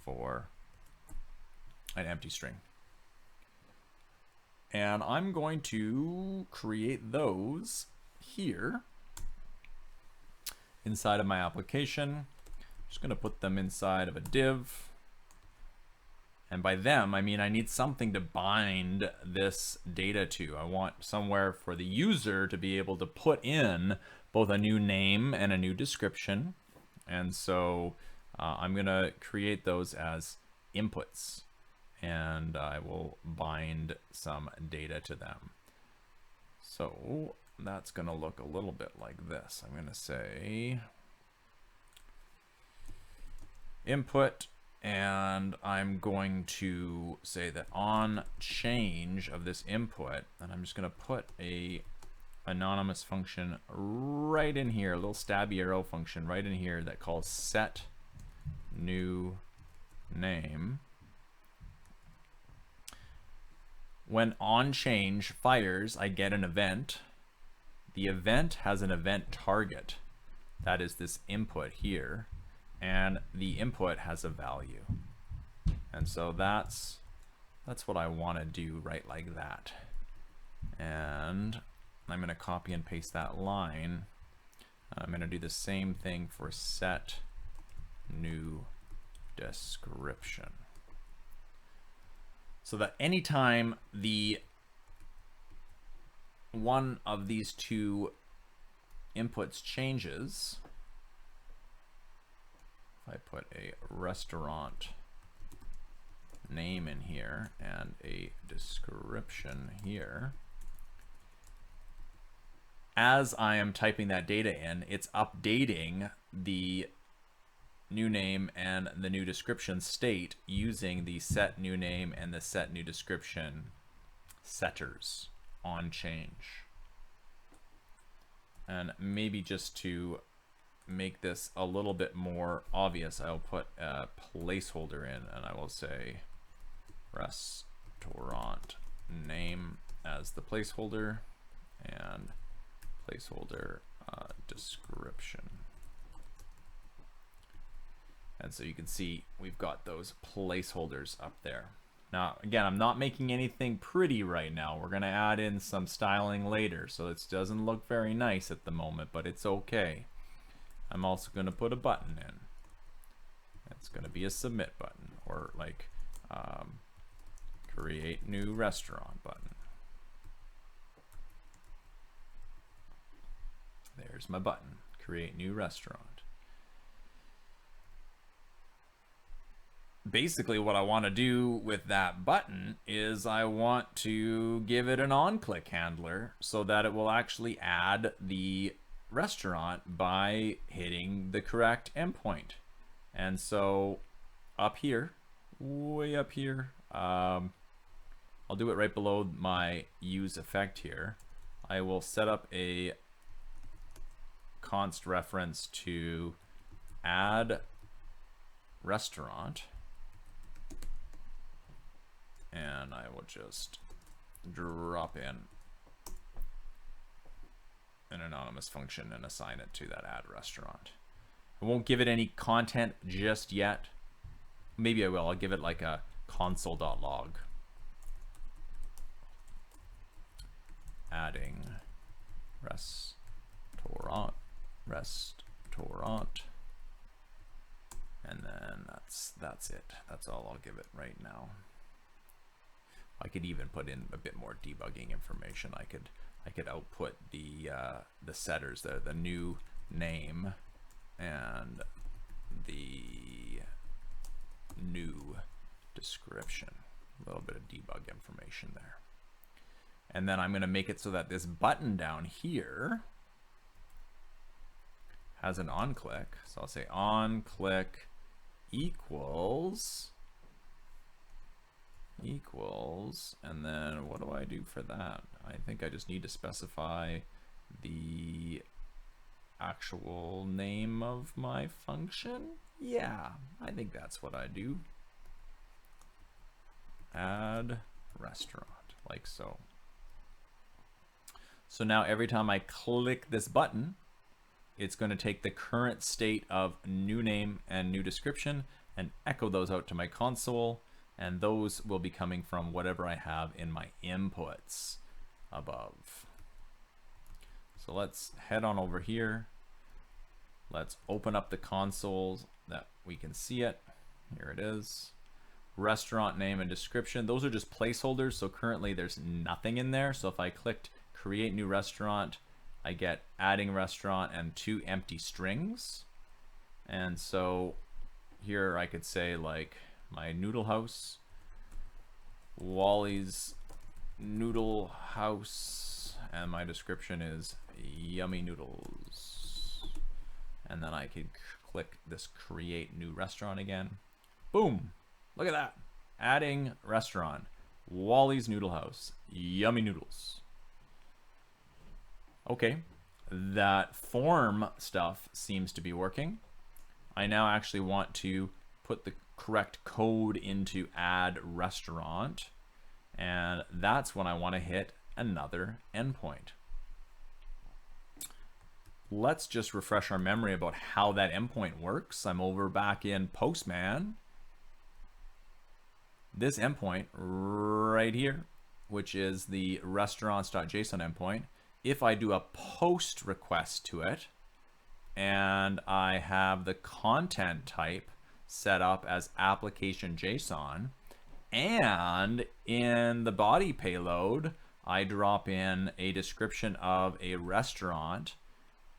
S1: for an empty string. And I'm going to create those here inside of my application. Just going to put them inside of a div. And by them, I mean I need something to bind this data to. I want somewhere for the user to be able to put in both a new name and a new description. And so I'm going to create those as inputs. And I will bind some data to them. So that's going to look a little bit like this. I'm going to say input, and I'm going to say that on change of this input, and I'm just going to put a anonymous function right in here, a little stabby arrow function right in here that calls set new name. When on change fires, I get an event. The event has an event target. That is this input here. And the input has a value. And so that's what I want to do right like that. And I'm going to copy and paste that line. I'm going to do the same thing for set new description. So that anytime the one of these two inputs changes, if I put a restaurant name in here and a description here, as I am typing that data in, it's updating the new name and the new description state using the set new name and the set new description setters on change. And maybe just to make this a little bit more obvious, I'll put a placeholder in and I will say restaurant name as the placeholder and placeholder description. And so you can see we've got those placeholders up there. Now, again, I'm not making anything pretty right now. We're going to add in some styling later, so it doesn't look very nice at the moment, but it's okay. I'm also going to put a button in. It's going to be a submit button, or like create new restaurant button. There's my button, create new restaurant. Basically what I want to do with that button is I want to give it an on-click handler so that it will actually add the restaurant by hitting the correct endpoint. And so up here, way up here, I'll do it right below my use effect here. I will set up a const reference to add restaurant. And I will just drop in an anonymous function and assign it to that add restaurant. I won't give it any content just yet. Maybe I will. I'll give it like a console.log. Adding restaurant. And then that's it. That's all I'll give it right now. I could even put in a bit more debugging information. I could output the setters there, the new name and the new description. A little bit of debug information there. And then I'm going to make it so that this button down here has an on click. So I'll say on click equals, and then what do I do for that? I think I just need to specify the actual name of my function. Yeah, I think that's what I do. Add restaurant, like so. So now every time I click this button, it's going to take the current state of new name and new description and echo those out to my console, and those will be coming from whatever I have in my inputs above. So let's head on over here. Let's open up the console that we can see it. Here it is. Restaurant name and description. Those are just placeholders. So currently there's nothing in there. So if I clicked create new restaurant, I get adding restaurant and 2 empty strings. And so here I could say like my noodle house, Wally's noodle house, and my description is yummy noodles. And then I could click this create new restaurant again. Boom, look at that. Adding restaurant, Wally's noodle house, yummy noodles. Okay, that form stuff seems to be working. I now actually want to put the correct code into add restaurant, and that's when I want to hit another endpoint. Let's just refresh our memory about how that endpoint works. I'm over back in Postman. This endpoint right here, which is the restaurants.json endpoint, if I do a post request to it and I have the content type set up as application JSON, and in the body payload I drop in a description of a restaurant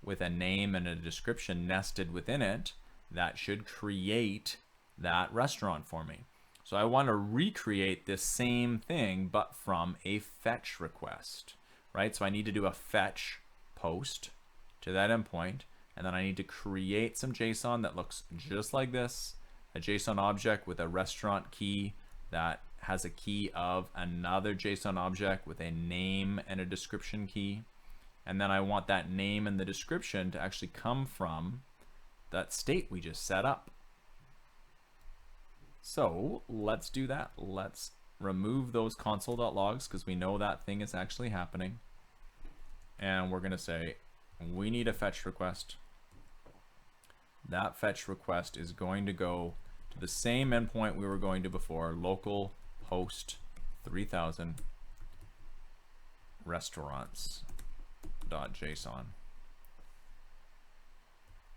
S1: with a name and a description nested within it, that should create that restaurant for me. So I want to recreate this same thing but from a fetch request, right? So I need to do a fetch post to that endpoint, and then I need to create some JSON that looks just like this, a JSON object with a restaurant key that has a key of another JSON object with a name and a description key. And then I want that name and the description to actually come from that state we just set up. So let's do that. Let's remove those console.logs because we know that thing is actually happening. And we're going to say we need a fetch request. That fetch request is going to go to the same endpoint we were going to before, local host 3000 restaurants.json.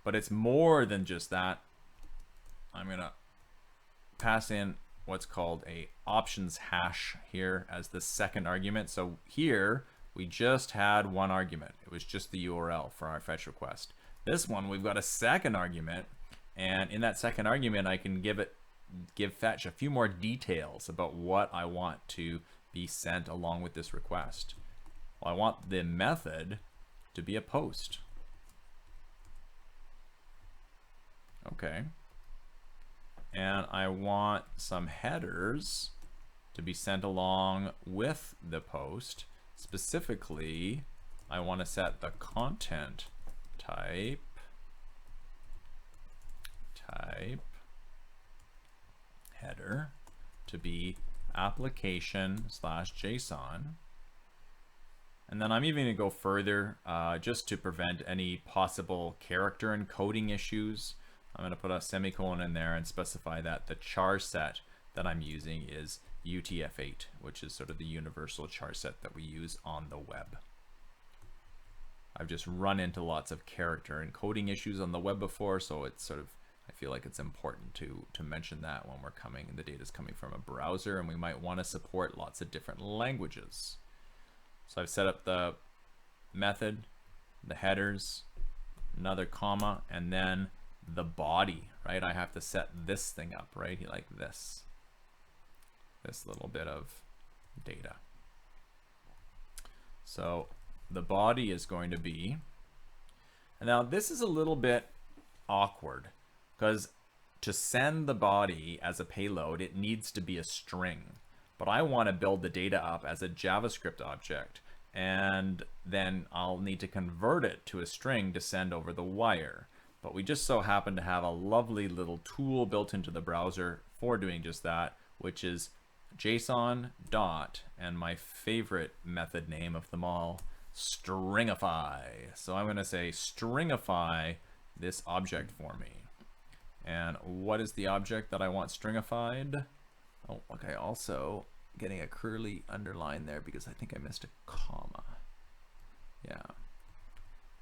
S1: But it's more than just that. I'm going to pass in what's called a options hash here as the second argument. So here we just had one argument. It was just the URL for our fetch request. This one we've got a second argument, and in that second argument I can give fetch a few more details about what I want to be sent along with this request. Well, I want the method to be a post. Okay. And I want some headers to be sent along with the post. Specifically, I want to set the content type header to be application/JSON. And then I'm even going to go further just to prevent any possible character encoding issues. I'm going to put a semicolon in there and specify that the char set that I'm using is UTF-8, which is sort of the universal char set that we use on the web. I've just run into lots of character encoding issues on the web before, so it's sort of, I feel like it's important to mention that when we're coming, the data is coming from a browser, and we might want to support lots of different languages. So I've set up the method, the headers, another comma, and then the body, right? I have to set this thing up, right? Like this little bit of data. So the body is going to be, and now this is a little bit awkward because to send the body as a payload, it needs to be a string, but I want to build the data up as a JavaScript object, and then I'll need to convert it to a string to send over the wire. But we just so happen to have a lovely little tool built into the browser for doing just that, which is JSON dot, and my favorite method name of them all, stringify. So I'm going to say stringify this object for me. And what is the object that I want stringified? Oh, okay, also getting a curly underline there because I think I missed a comma. Yeah.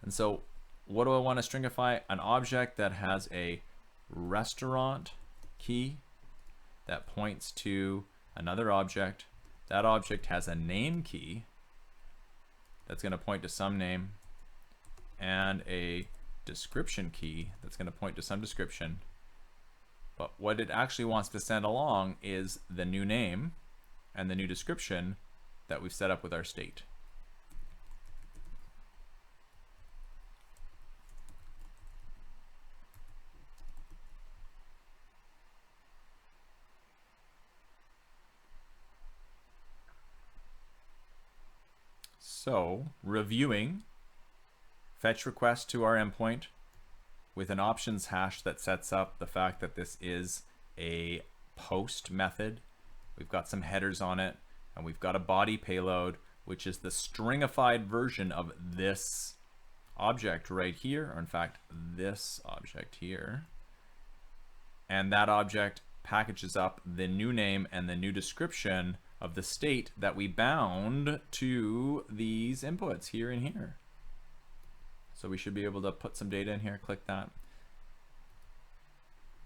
S1: And so what do I want to stringify? An object that has a restaurant key that points to another object. That object has a name key that's going to point to some name and a description key that's going to point to some description. But what it actually wants to send along is the new name and the new description that we've set up with our state. So reviewing fetch request to our endpoint with an options hash that sets up the fact that this is a post method. We've got some headers on it, and we've got a body payload, which is the stringified version of this object right here, or in fact, this object here. And that object packages up the new name and the new description of the state that we bound to these inputs here and here. So we should be able to put some data in here, click that.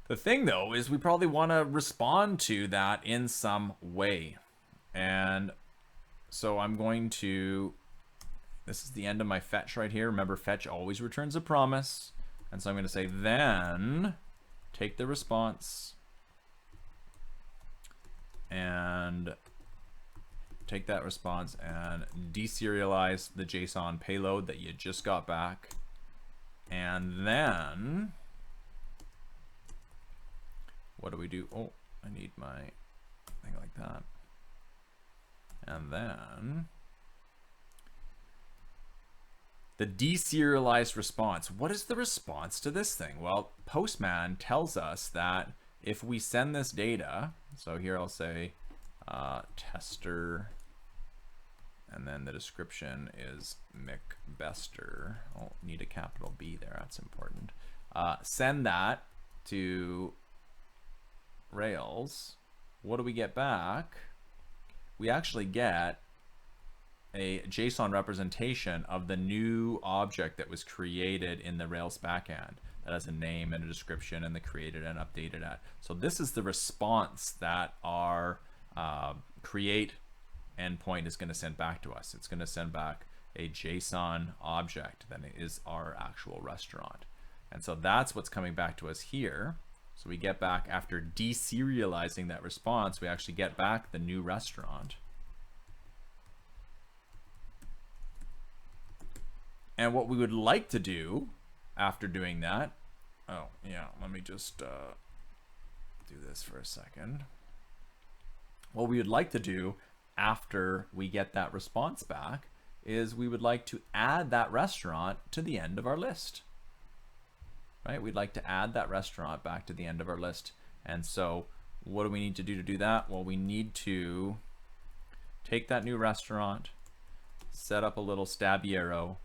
S1: The thing though is we probably want to respond to that in some way. And so I'm going to, this is the end of my fetch right here. Remember, fetch always returns a promise. And so I'm going to say then take the response and take that response and deserialize the JSON payload that you just got back. And then what do we do? Oh, I need my thing like that. And then the deserialized response. What is the response to this thing? Well, Postman tells us that if we send this data, so here I'll say tester, and then the description is McBester. Oh, need a capital B there, that's important. Send that to Rails. What do we get back? We actually get a JSON representation of the new object that was created in the Rails backend that has a name and a description and the created and updated at. So this is the response that our create endpoint is going to send back to us. It's going to send back a JSON object that is our actual restaurant. And so that's what's coming back to us here. So we get back, after deserializing that response, we actually get back the new restaurant. And what we would like to do after doing that, oh yeah, let me just do this for a second. What we would like to do after we get that response back is we would like to add that restaurant to the end of our list. Right? We'd like to add that restaurant back to the end of our list. And so what do we need to do that? Well, we need to take that new restaurant, set up a little stabby arrow,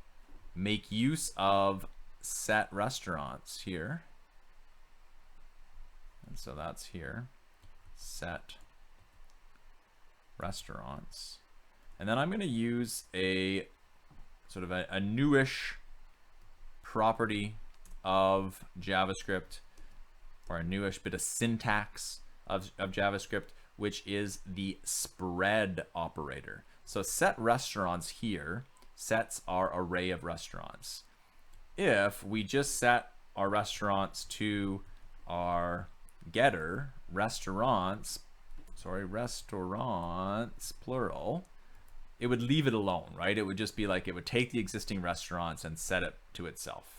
S1: make use of set restaurants here. And so that's here, set restaurants. And then I'm going to use a sort of a newish property of JavaScript, or a newish bit of syntax of JavaScript, which is the spread operator. So set restaurants here sets our array of restaurants. If we just set our restaurants to our getter, restaurants plural, it would leave it alone, right? It would just be like, it would take the existing restaurants and set it to itself.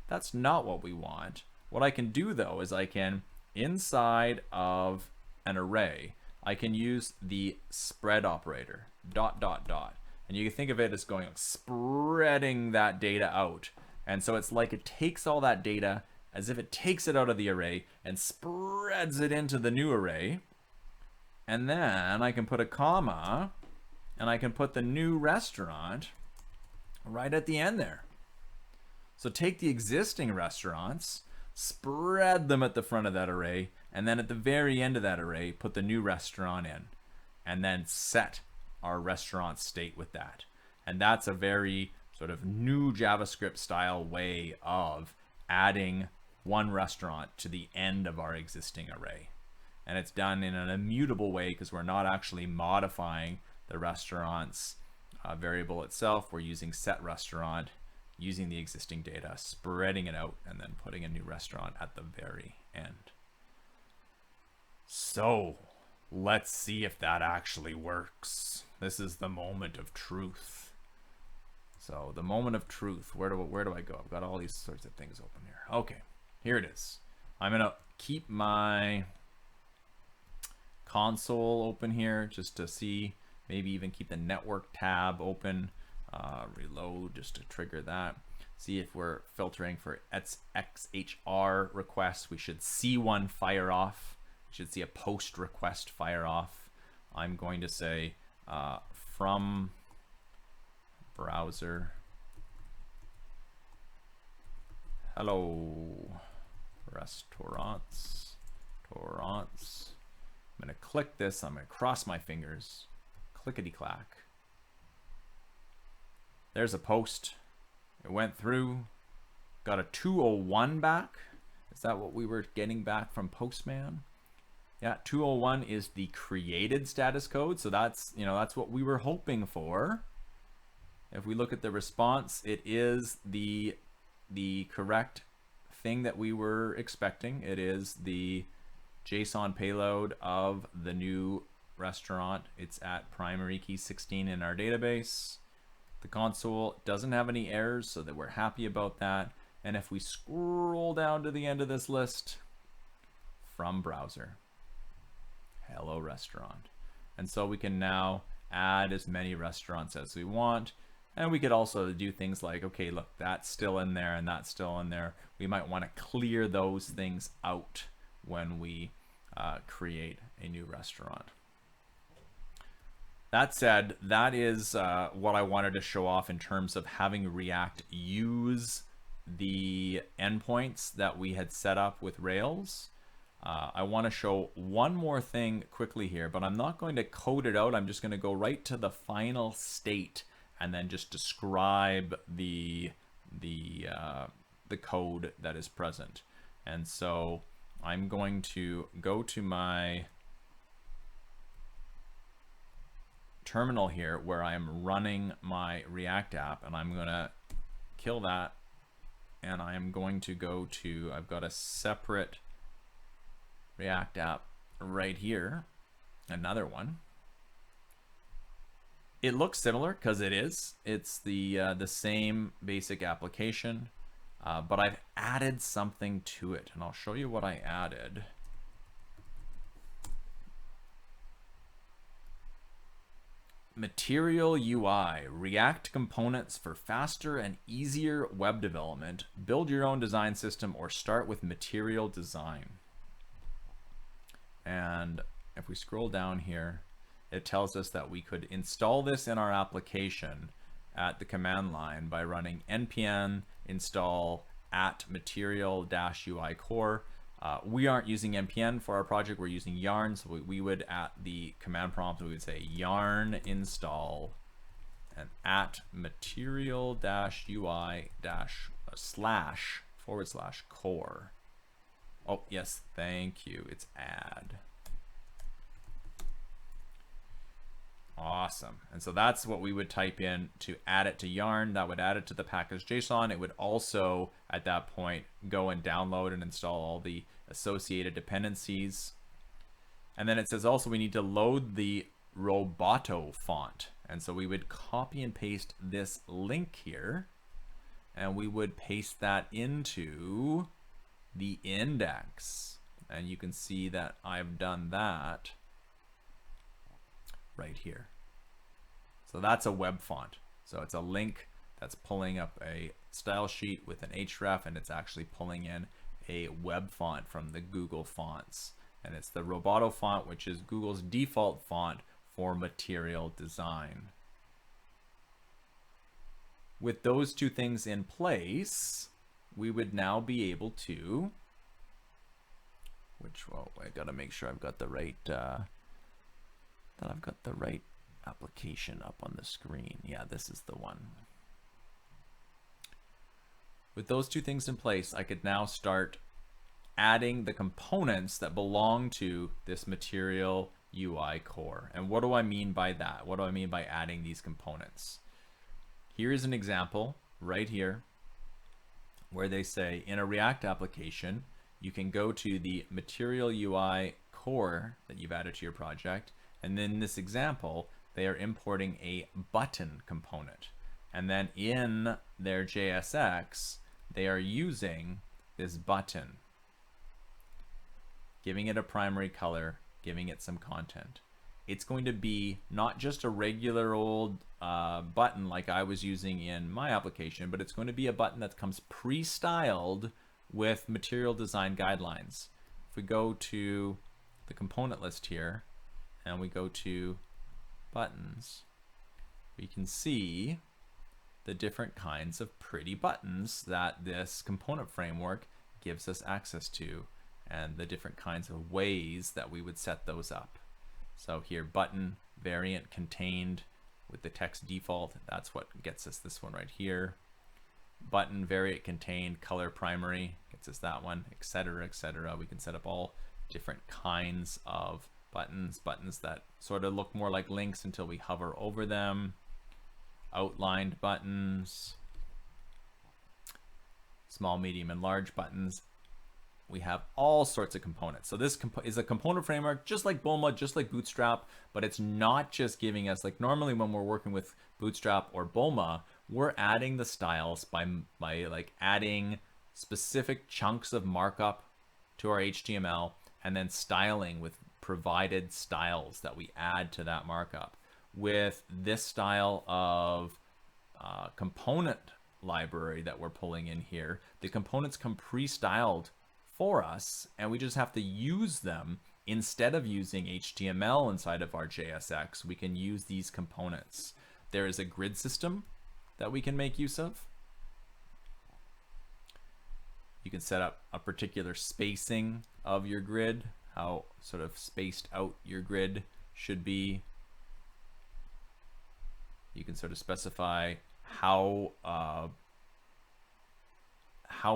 S1: That's not what we want. What I can do though is I can, inside of an array, I can use the spread operator, ... And you can think of it as going, spreading that data out. And so it's like it takes all that data as if it takes it out of the array and spreads it into the new array. And then I can put a comma and I can put the new restaurant right at the end there. So take the existing restaurants, spread them at the front of that array, and then at the very end of that array, put the new restaurant in, and then set our restaurant state with that. And that's a very sort of new JavaScript style way of adding one restaurant to the end of our existing array. And it's done in an immutable way because we're not actually modifying the restaurant's variable itself. We're using set restaurant, using the existing data, spreading it out, and then putting a new restaurant at the very end. So let's see if that actually works. This is the moment of truth. So the moment of truth, where do I go? I've got all these sorts of things open here. Okay, here it is. I'm gonna keep my console open here just to see, maybe even keep the network tab open, reload just to trigger that. See if we're filtering for XHR requests. We should see one fire off. We should see a post request fire off. I'm going to say from browser, hello restaurants. I'm going to click this. I'm going to cross my fingers. Clickety clack. There's a post. It went through. Got a 201 back. Is that what we were getting back from Postman? Yeah, 201 is the created status code. So that's, that's what we were hoping for. If we look at the response, it is the correct thing that we were expecting. It is the JSON payload of the new restaurant. It's at primary key 16 in our database. The console doesn't have any errors, so that we're happy about that. And if we scroll down to the end of this list, from browser, hello restaurant. And so we can now add as many restaurants as we want. And we could also do things like, okay, look, that's still in there and that's still in there. We might want to clear those things out when we create a new restaurant. That said, that is what I wanted to show off in terms of having React use the endpoints that we had set up with Rails. I want to show one more thing quickly here, but I'm not going to code it out. I'm just going to go right to the final state and then just describe the code that is present. And so I'm going to go to my terminal here where I'm running my React app, and I'm going to kill that, and I am going to go to, I've got a separate React app right here, another one. It looks similar because it is. It's the same basic application, but I've added something to it, and I'll show you what I added. Material UI, React components for faster and easier web development. Build your own design system or start with material design. And if we scroll down here, it tells us that we could install this in our application at the command line by running npm install at material-ui core. We aren't using npm for our project, we're using yarn, so we would, at the command prompt, we would say yarn install and at material-ui / core. Oh yes, thank you, it's add. Awesome. And so that's what we would type in to add it to yarn. That would add it to the package.json. It would also at that point go and download and install all the associated dependencies. And then it says also we need to load the Roboto font. And so we would copy and paste this link here, and we would paste that into the index. And you can see that I've done that right here. So that's a web font. So it's a link that's pulling up a style sheet with an href, and it's actually pulling in a web font from the Google fonts. And it's the Roboto font, which is Google's default font for material design. with those two things in place, we would now be able to, well, I gotta make sure I've got the right, that I've got the right application up on the screen. Yeah, this is the one. With those two things in place, I could now start adding the components that belong to this material UI core. And what do I mean by that? What do I mean by adding these components? Here's an example right here where they say in a React application, you can go to the material UI core that you've added to your project. And then in this example, they are importing a button component. And then in their JSX, they are using this button, giving it a primary color, giving it some content. It's going to be not just a regular old button like I was using in my application, but it's going to be a button that comes pre-styled with material design guidelines. If we go to the component list here and we go to buttons, we can see the different kinds of pretty buttons that this component framework gives us access to, and the different kinds of ways that we would set those up. So here, button variant contained with the text default, that's what gets us this one right here. Button variant contained color primary gets us that one, etc., etc. We can set up all different kinds of buttons that sort of look more like links until we hover over them. Outlined buttons, small, medium, and large buttons. We have all sorts of components. So this is a component framework, just like Bulma, just like Bootstrap, but it's not just giving us, like normally when we're working with Bootstrap or Bulma, we're adding the styles by like adding specific chunks of markup to our HTML and then styling with provided styles that we add to that markup. With this style of component library that we're pulling in here, the components come pre-styled for us, and we just have to use them. Instead of using HTML inside of our JSX, we can use these components. There is a grid system that we can make use of. You can set up a particular spacing of your grid, how sort of spaced out your grid should be. You can sort of specify how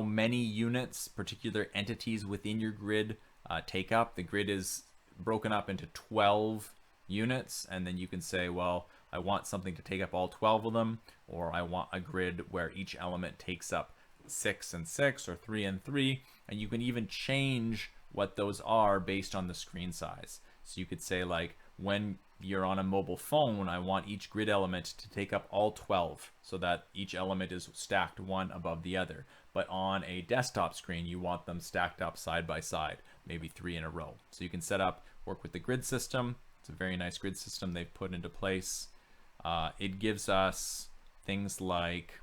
S1: many units particular entities within your grid take up. The grid is broken up into 12 units, and then you can say, well, I want something to take up all 12 of them, or I want a grid where each element takes up 6 and 6 or 3 and 3, and you can even change what those are based on the screen size. So you could say, like, when you're on a mobile phone, I want each grid element to take up all 12 so that each element is stacked one above the other. But on a desktop screen, you want them stacked up side by side, maybe 3 in a row. So you can set up, work with the grid system. It's a very nice grid system they've put into place. It gives us things like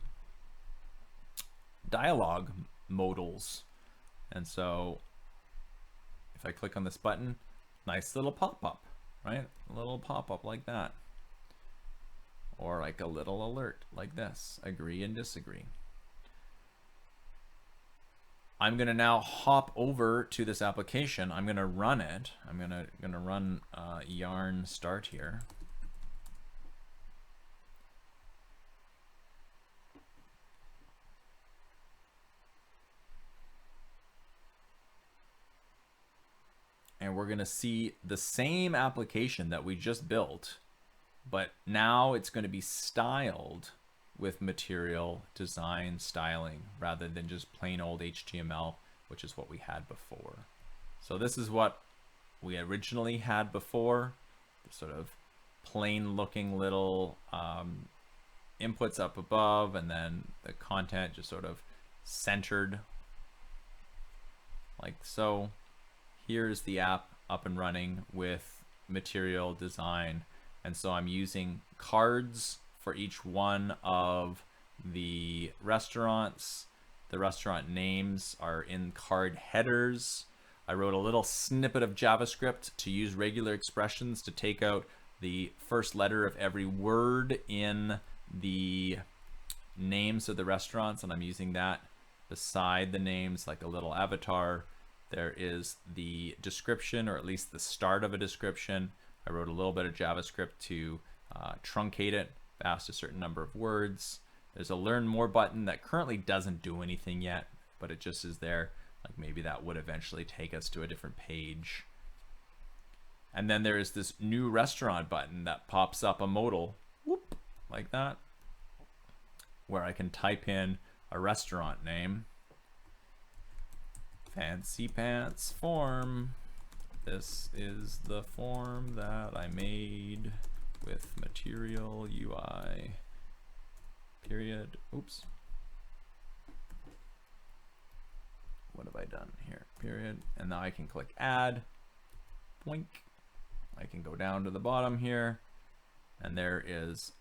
S1: dialogue modals. And so if I click on this button, nice little pop-up, right? A little pop-up like that. Or like a little alert like this, agree and disagree. I'm gonna now hop over to this application. I'm gonna run it. I'm gonna run yarn start here. And we're gonna see the same application that we just built, but now it's gonna be styled with material design styling rather than just plain old HTML, which is what we had before. So this is what we originally had before, the sort of plain looking little inputs up above, and then the content just sort of centered like so. Here's the app up and running with material design. And so I'm using cards for each one of the restaurants. The restaurant names are in card headers. I wrote a little snippet of JavaScript to use regular expressions to take out the first letter of every word in the names of the restaurants, and I'm using that beside the names, like a little avatar. There is the description, or at least the start of a description. I wrote a little bit of JavaScript to truncate it past a certain number of words. There's a learn more button that currently doesn't do anything yet, but it just is there. Like maybe that would eventually take us to a different page. And then there is this new restaurant button that pops up a modal, whoop, like that, where I can type in a restaurant name. Fancy pants form. This is the form that I made with Material UI. Period. Oops. What have I done here? Period. And now I can click add. Boink. I can go down to the bottom here, and there is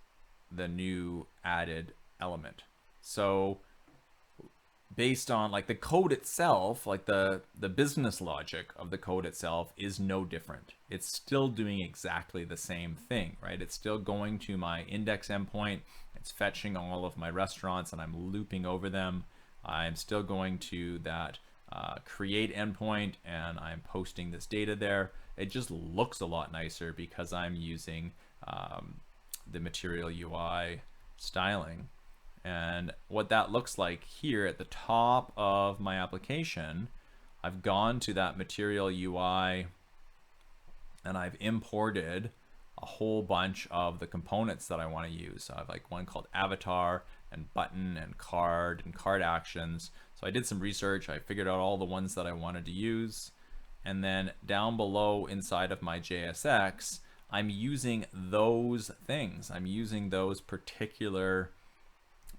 S1: the new added element. So based on like the code itself, like the business logic of the code itself is no different. It's still doing exactly the same thing, right? It's still going to my index endpoint. It's fetching all of my restaurants and I'm looping over them. I'm still going to that create endpoint and I'm posting this data there. It just looks a lot nicer because I'm using the Material UI styling. And what that looks like here at the top of my application, I've gone to that Material UI and I've imported a whole bunch of the components that I want to use. So I have like one called avatar and button and card actions. So I did some research. I figured out all the ones that I wanted to use. And then down below inside of my JSX, I'm using those things. I'm using those particular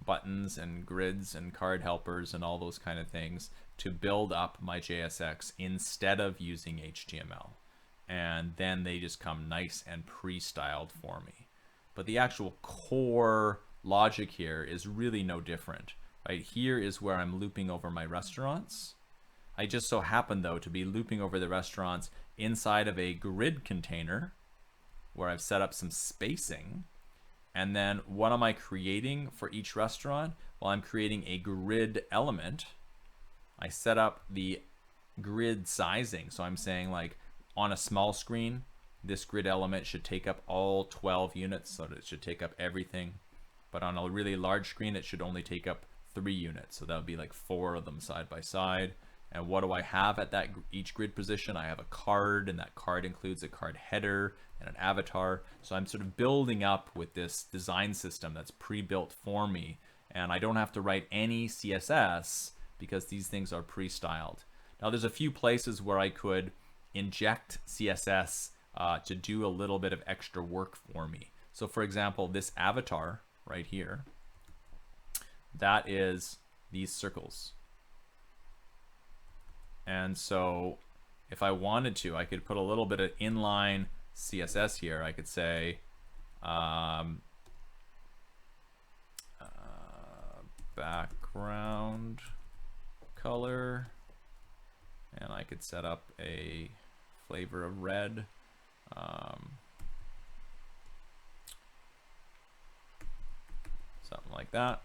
S1: buttons and grids and card helpers and all those kind of things to build up my JSX instead of using HTML. And then they just come nice and pre-styled for me. But the actual core logic here is really no different. Right here is where I'm looping over my restaurants. I just so happen though to be looping over the restaurants inside of a grid container where I've set up some spacing. And then what am I creating for each restaurant? Well, I'm creating a grid element. I set up the grid sizing. So I'm saying like on a small screen, this grid element should take up all 12 units, so that it should take up everything. But on a really large screen, it should only take up 3 units. So that would be like 4 of them side by side. And what do I have at that each grid position? I have a card, and that card includes a card header and an avatar. So I'm sort of building up with this design system that's pre-built for me. And I don't have to write any CSS because these things are pre-styled. Now there's a few places where I could inject CSS to do a little bit of extra work for me. So for example, this avatar right here, that is these circles. And so if I wanted to, I could put a little bit of inline CSS here. I could say background color, and I could set up a flavor of red. Something like that.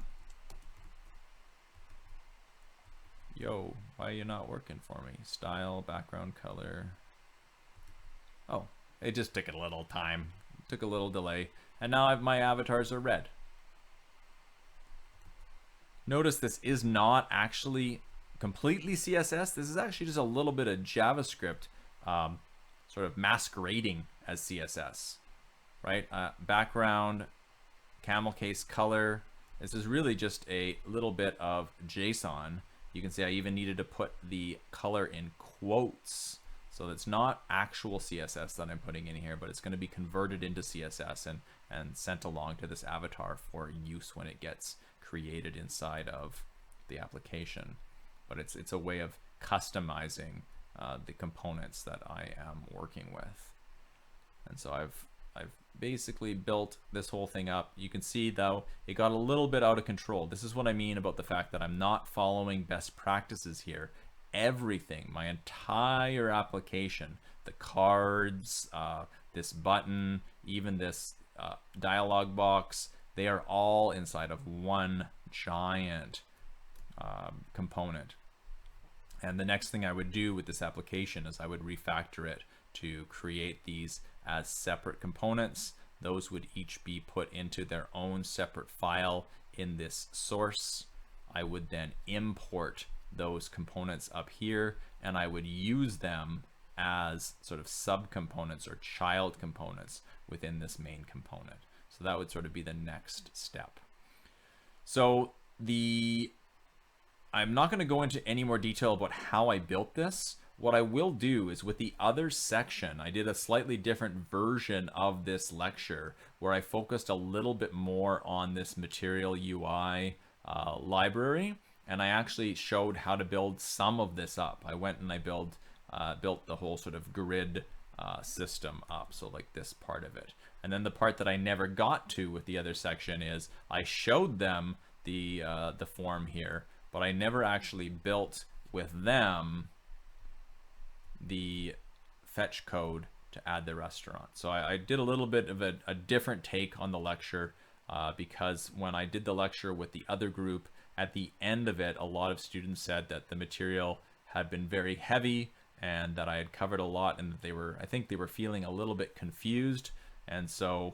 S1: Yo, why are you not working for me? Style, background color. Oh, it just took a little time. It took a little delay. And now my avatars are red. Notice this is not actually completely CSS. This is actually just a little bit of JavaScript sort of masquerading as CSS, right? Background, camel case color. This is really just a little bit of JSON. You can see I even needed to put the color in quotes. So it's not actual CSS that I'm putting in here, but it's going to be converted into CSS and sent along to this avatar for use when it gets created inside of the application. But it's a way of customizing the components that I am working with. And so I've basically built this whole thing up. You can see though, it got a little bit out of control. This is what I mean about the fact that I'm not following best practices here. Everything, my entire application, the cards, this button, even this dialog box, They are all inside of one giant component. And the next thing I would do with this application is I would refactor it to create these as separate components. Those would each be put into their own separate file in this source. I would then import those components up here, and I would use them as sort of subcomponents or child components within this main component. So that would sort of be the next step. So I'm not going to go into any more detail about how I built this. What I will do is with the other section, I did a slightly different version of this lecture where I focused a little bit more on this material UI library, and I actually showed how to build some of this up. I went and I built the whole sort of grid system up, so like this part of it. And then the part that I never got to with the other section is I showed them the form here, but I never actually built with them the fetch code to add the restaurant. So I did a little bit of a different take on the lecture because when I did the lecture with the other group, at the end of it, a lot of students said that the material had been very heavy and that I had covered a lot, and that I think they were feeling a little bit confused. And so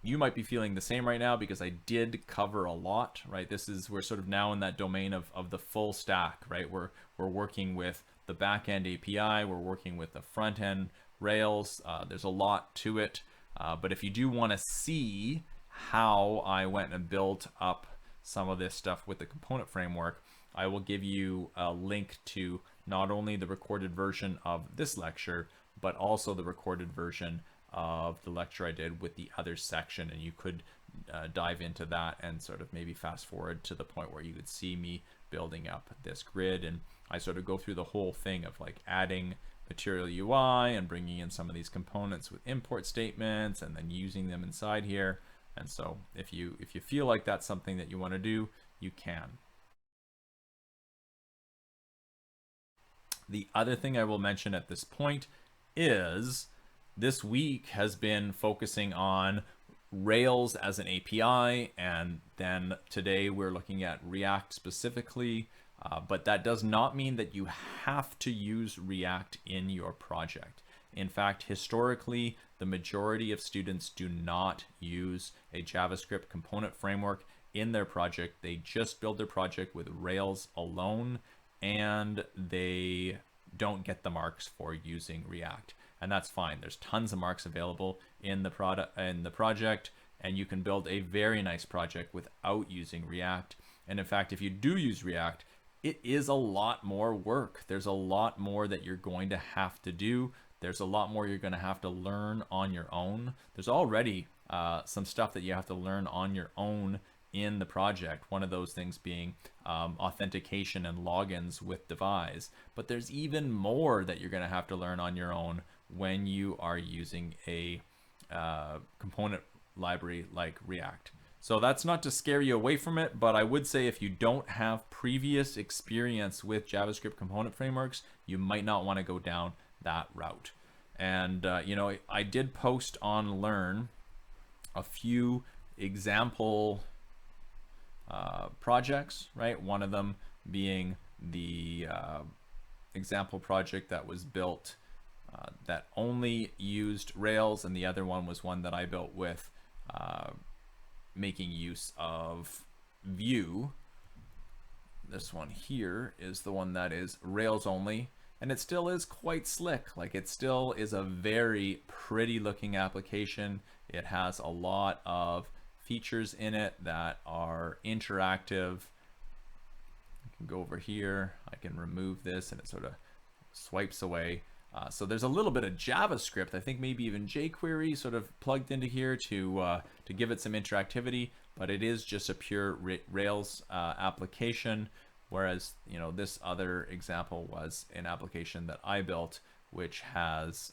S1: you might be feeling the same right now because I did cover a lot, right? We're sort of now in that domain of the full stack, right? We're working with the backend API, we're working with the front end Rails. There's a lot to it, but if you do want to see how I went and built up some of this stuff with the component framework, I will give you a link to not only the recorded version of this lecture, but also the recorded version of the lecture I did with the other section, and you could dive into that and sort of maybe fast forward to the point where you could see me building up this grid. And I sort of go through the whole thing of like adding material UI and bringing in some of these components with import statements and then using them inside here. And so if you feel like that's something that you want to do, you can. The other thing I will mention at this point is this week has been focusing on Rails as an API, and then today we're looking at React specifically, but that does not mean that you have to use React in your project. In fact, historically, the majority of students do not use a JavaScript component framework in their project. They just build their project with Rails alone, and they don't get the marks for using React. And that's fine. There's tons of marks available in the project, and you can build a very nice project without using React. And in fact, if you do use React, it is a lot more work. There's a lot more that you're going to have to do. There's a lot more you're going to have to learn on your own. There's already some stuff that you have to learn on your own in the project. One of those things being authentication and logins with Devise. But there's even more that you're going to have to learn on your own when you are using a component library like React. So that's not to scare you away from it, but I would say if you don't have previous experience with JavaScript component frameworks, you might not want to go down that route. And you know, I did post on Learn a few example projects, right? One of them being the example project that was built that only used Rails, and the other one was one that I built with making use of Vue. This one here is the one that is Rails only, and it still is quite slick. Like, it still is a very pretty looking application. It has a lot of features in it that are interactive. I can go over here, I can remove this, and it sort of swipes away. So there's a little bit of JavaScript, I think maybe even jQuery sort of plugged into here to give it some interactivity, but it is just a pure Rails application. Whereas, you know, this other example was an application that I built, which has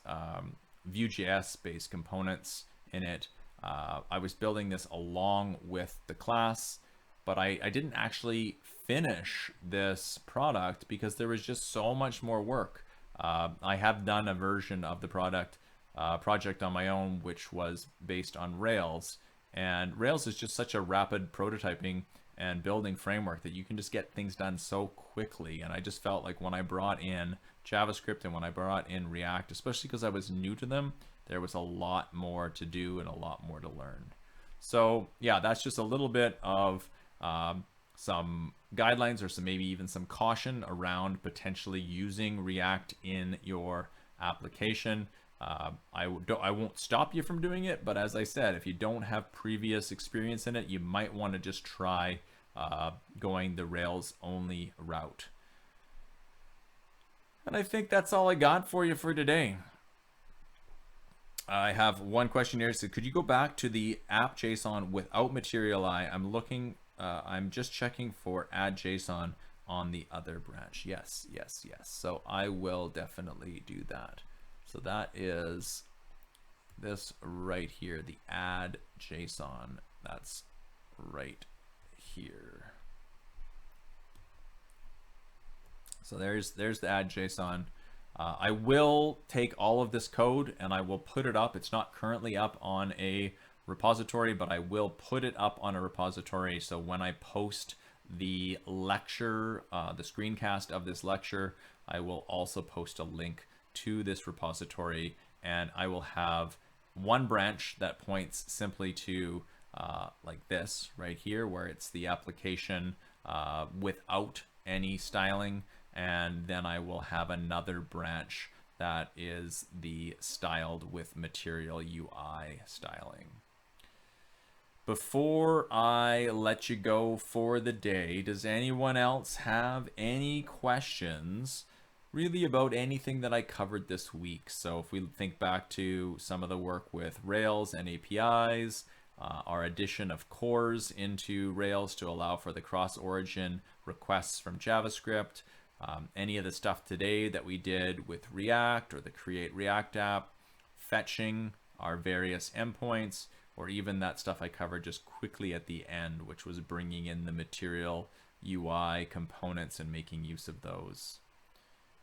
S1: Vue.js based components in it. I was building this along with the class, but I didn't actually finish this product because there was just so much more work. I have done a version of the project on my own, which was based on Rails, And Rails is just such a rapid prototyping and building framework that you can just get things done so quickly. And I just felt like when I brought in JavaScript and when I brought in React, especially because I was new to them, there was a lot more to do and a lot more to learn. So yeah, that's just a little bit of some guidelines or some maybe even some caution around potentially using React in your application. I won't stop you from doing it, but as I said, if you don't have previous experience in it, you might want to just try going the Rails only route. And I think that's all I got for you for today. I have one question here. So could you go back to the app JSON without Material.ly? I'm just checking for add JSON on the other branch. Yes. So I will definitely do that. So that is this right here, the add JSON. That's right here. So there's the add JSON. I will take all of this code and I will put it up. It's not currently up on a repository, but I will put it up on a repository. So when I post the lecture, the screencast of this lecture, I will also post a link to this repository, and I will have one branch that points simply to like this right here, where it's the application without any styling. And then I will have another branch that is the styled with Material UI styling. Before I let you go for the day, does anyone else have any questions really about anything that I covered this week? So if we think back to some of the work with Rails and APIs, our addition of cores into Rails to allow for the cross-origin requests from JavaScript, any of the stuff today that we did with React or the Create React app, fetching our various endpoints, or even that stuff I covered just quickly at the end, which was bringing in the Material UI components and making use of those.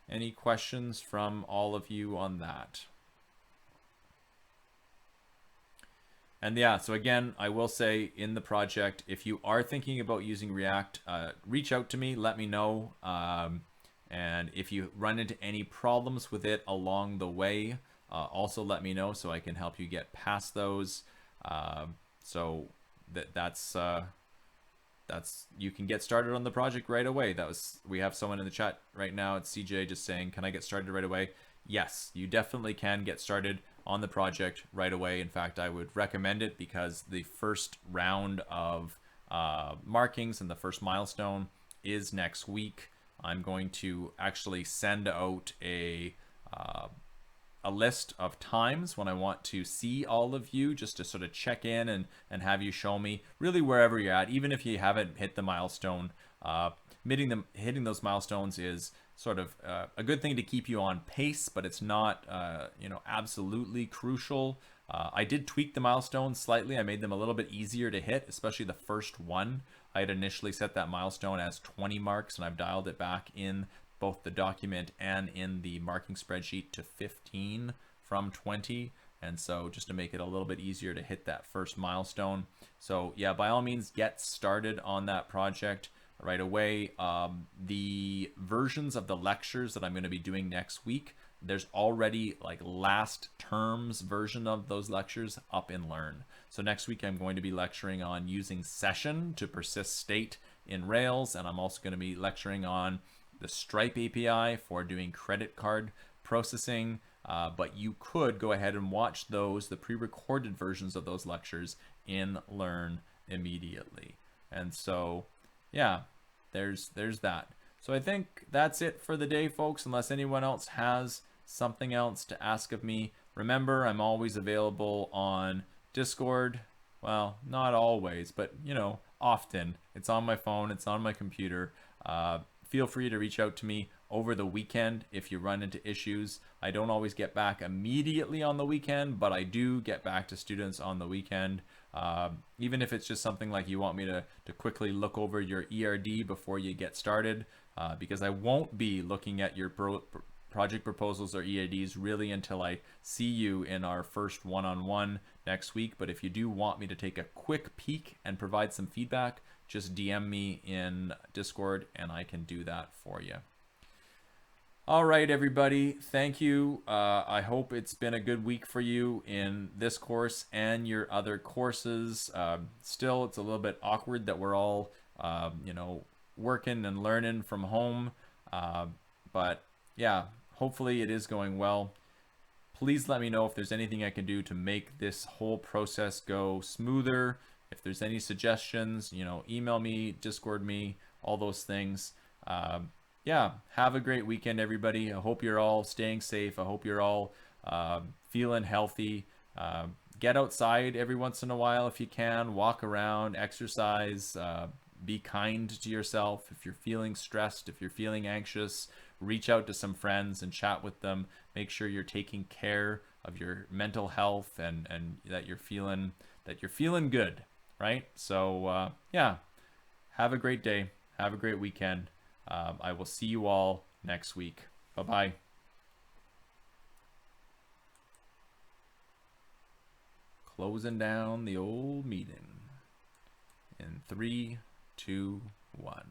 S1: Any questions from all of you on that? And yeah, so again, I will say in the project, if you are thinking about using React, reach out to me, let me know. And if you run into any problems with it along the way, also let me know so I can help you get past those. So that's you can get started on the project right away. We have someone in the chat right now. It's CJ just saying, can I get started right away? Yes, you definitely can get started on the project right away. In fact, I would recommend it because the first round of markings and the first milestone is next week. I'm going to actually send out a list of times when I want to see all of you, just to sort of check in and have you show me really wherever you're at, even if you haven't hit the milestone. Hitting those milestones is sort of a good thing to keep you on pace, but it's not absolutely crucial. I did tweak the milestones slightly. I made them a little bit easier to hit, especially the first one. I had initially set that milestone as 20 marks, and I've dialed it back in both the document and in the marking spreadsheet to 15 from 20. And so just to make it a little bit easier to hit that first milestone. So yeah, by all means, get started on that project right away. The versions of the lectures that I'm going to be doing next week, there's already like last term's version of those lectures up in Learn. So next week I'm going to be lecturing on using session to persist state in Rails, and I'm also going to be lecturing on the Stripe API for doing credit card processing. But you could go ahead and watch those, the pre-recorded versions of those lectures in Learn immediately. And so yeah, there's that. So I think that's it for the day, folks, unless anyone else has something else to ask of me. Remember, I'm always available on Discord. Well, not always, but often. It's on my phone, it's on my computer. Feel free to reach out to me over the weekend if you run into issues. I don't always get back immediately on the weekend, but I do get back to students on the weekend. Even if it's just something like you want me to quickly look over your ERD before you get started, because I won't be looking at your project proposals or EADs really until I see you in our first one-on-one next week. But if you do want me to take a quick peek and provide some feedback, just DM me in Discord and I can do that for you. All right, everybody. Thank you. I hope it's been a good week for you in this course and your other courses. Still, it's a little bit awkward that we're all, working and learning from home. But yeah, hopefully it is going well. Please let me know if there's anything I can do to make this whole process go smoother. If there's any suggestions, email me, Discord me, all those things. Yeah, have a great weekend, everybody. I hope you're all staying safe. I hope you're all feeling healthy. Get outside every once in a while if you can. Walk around, exercise, be kind to yourself. If you're feeling stressed, if you're feeling anxious, reach out to some friends and chat with them. Make sure you're taking care of your mental health and that you're feeling good, right? So yeah, have a great day. Have a great weekend. I will see you all next week. Bye-bye. Closing down the old meeting in 3, 2, 1.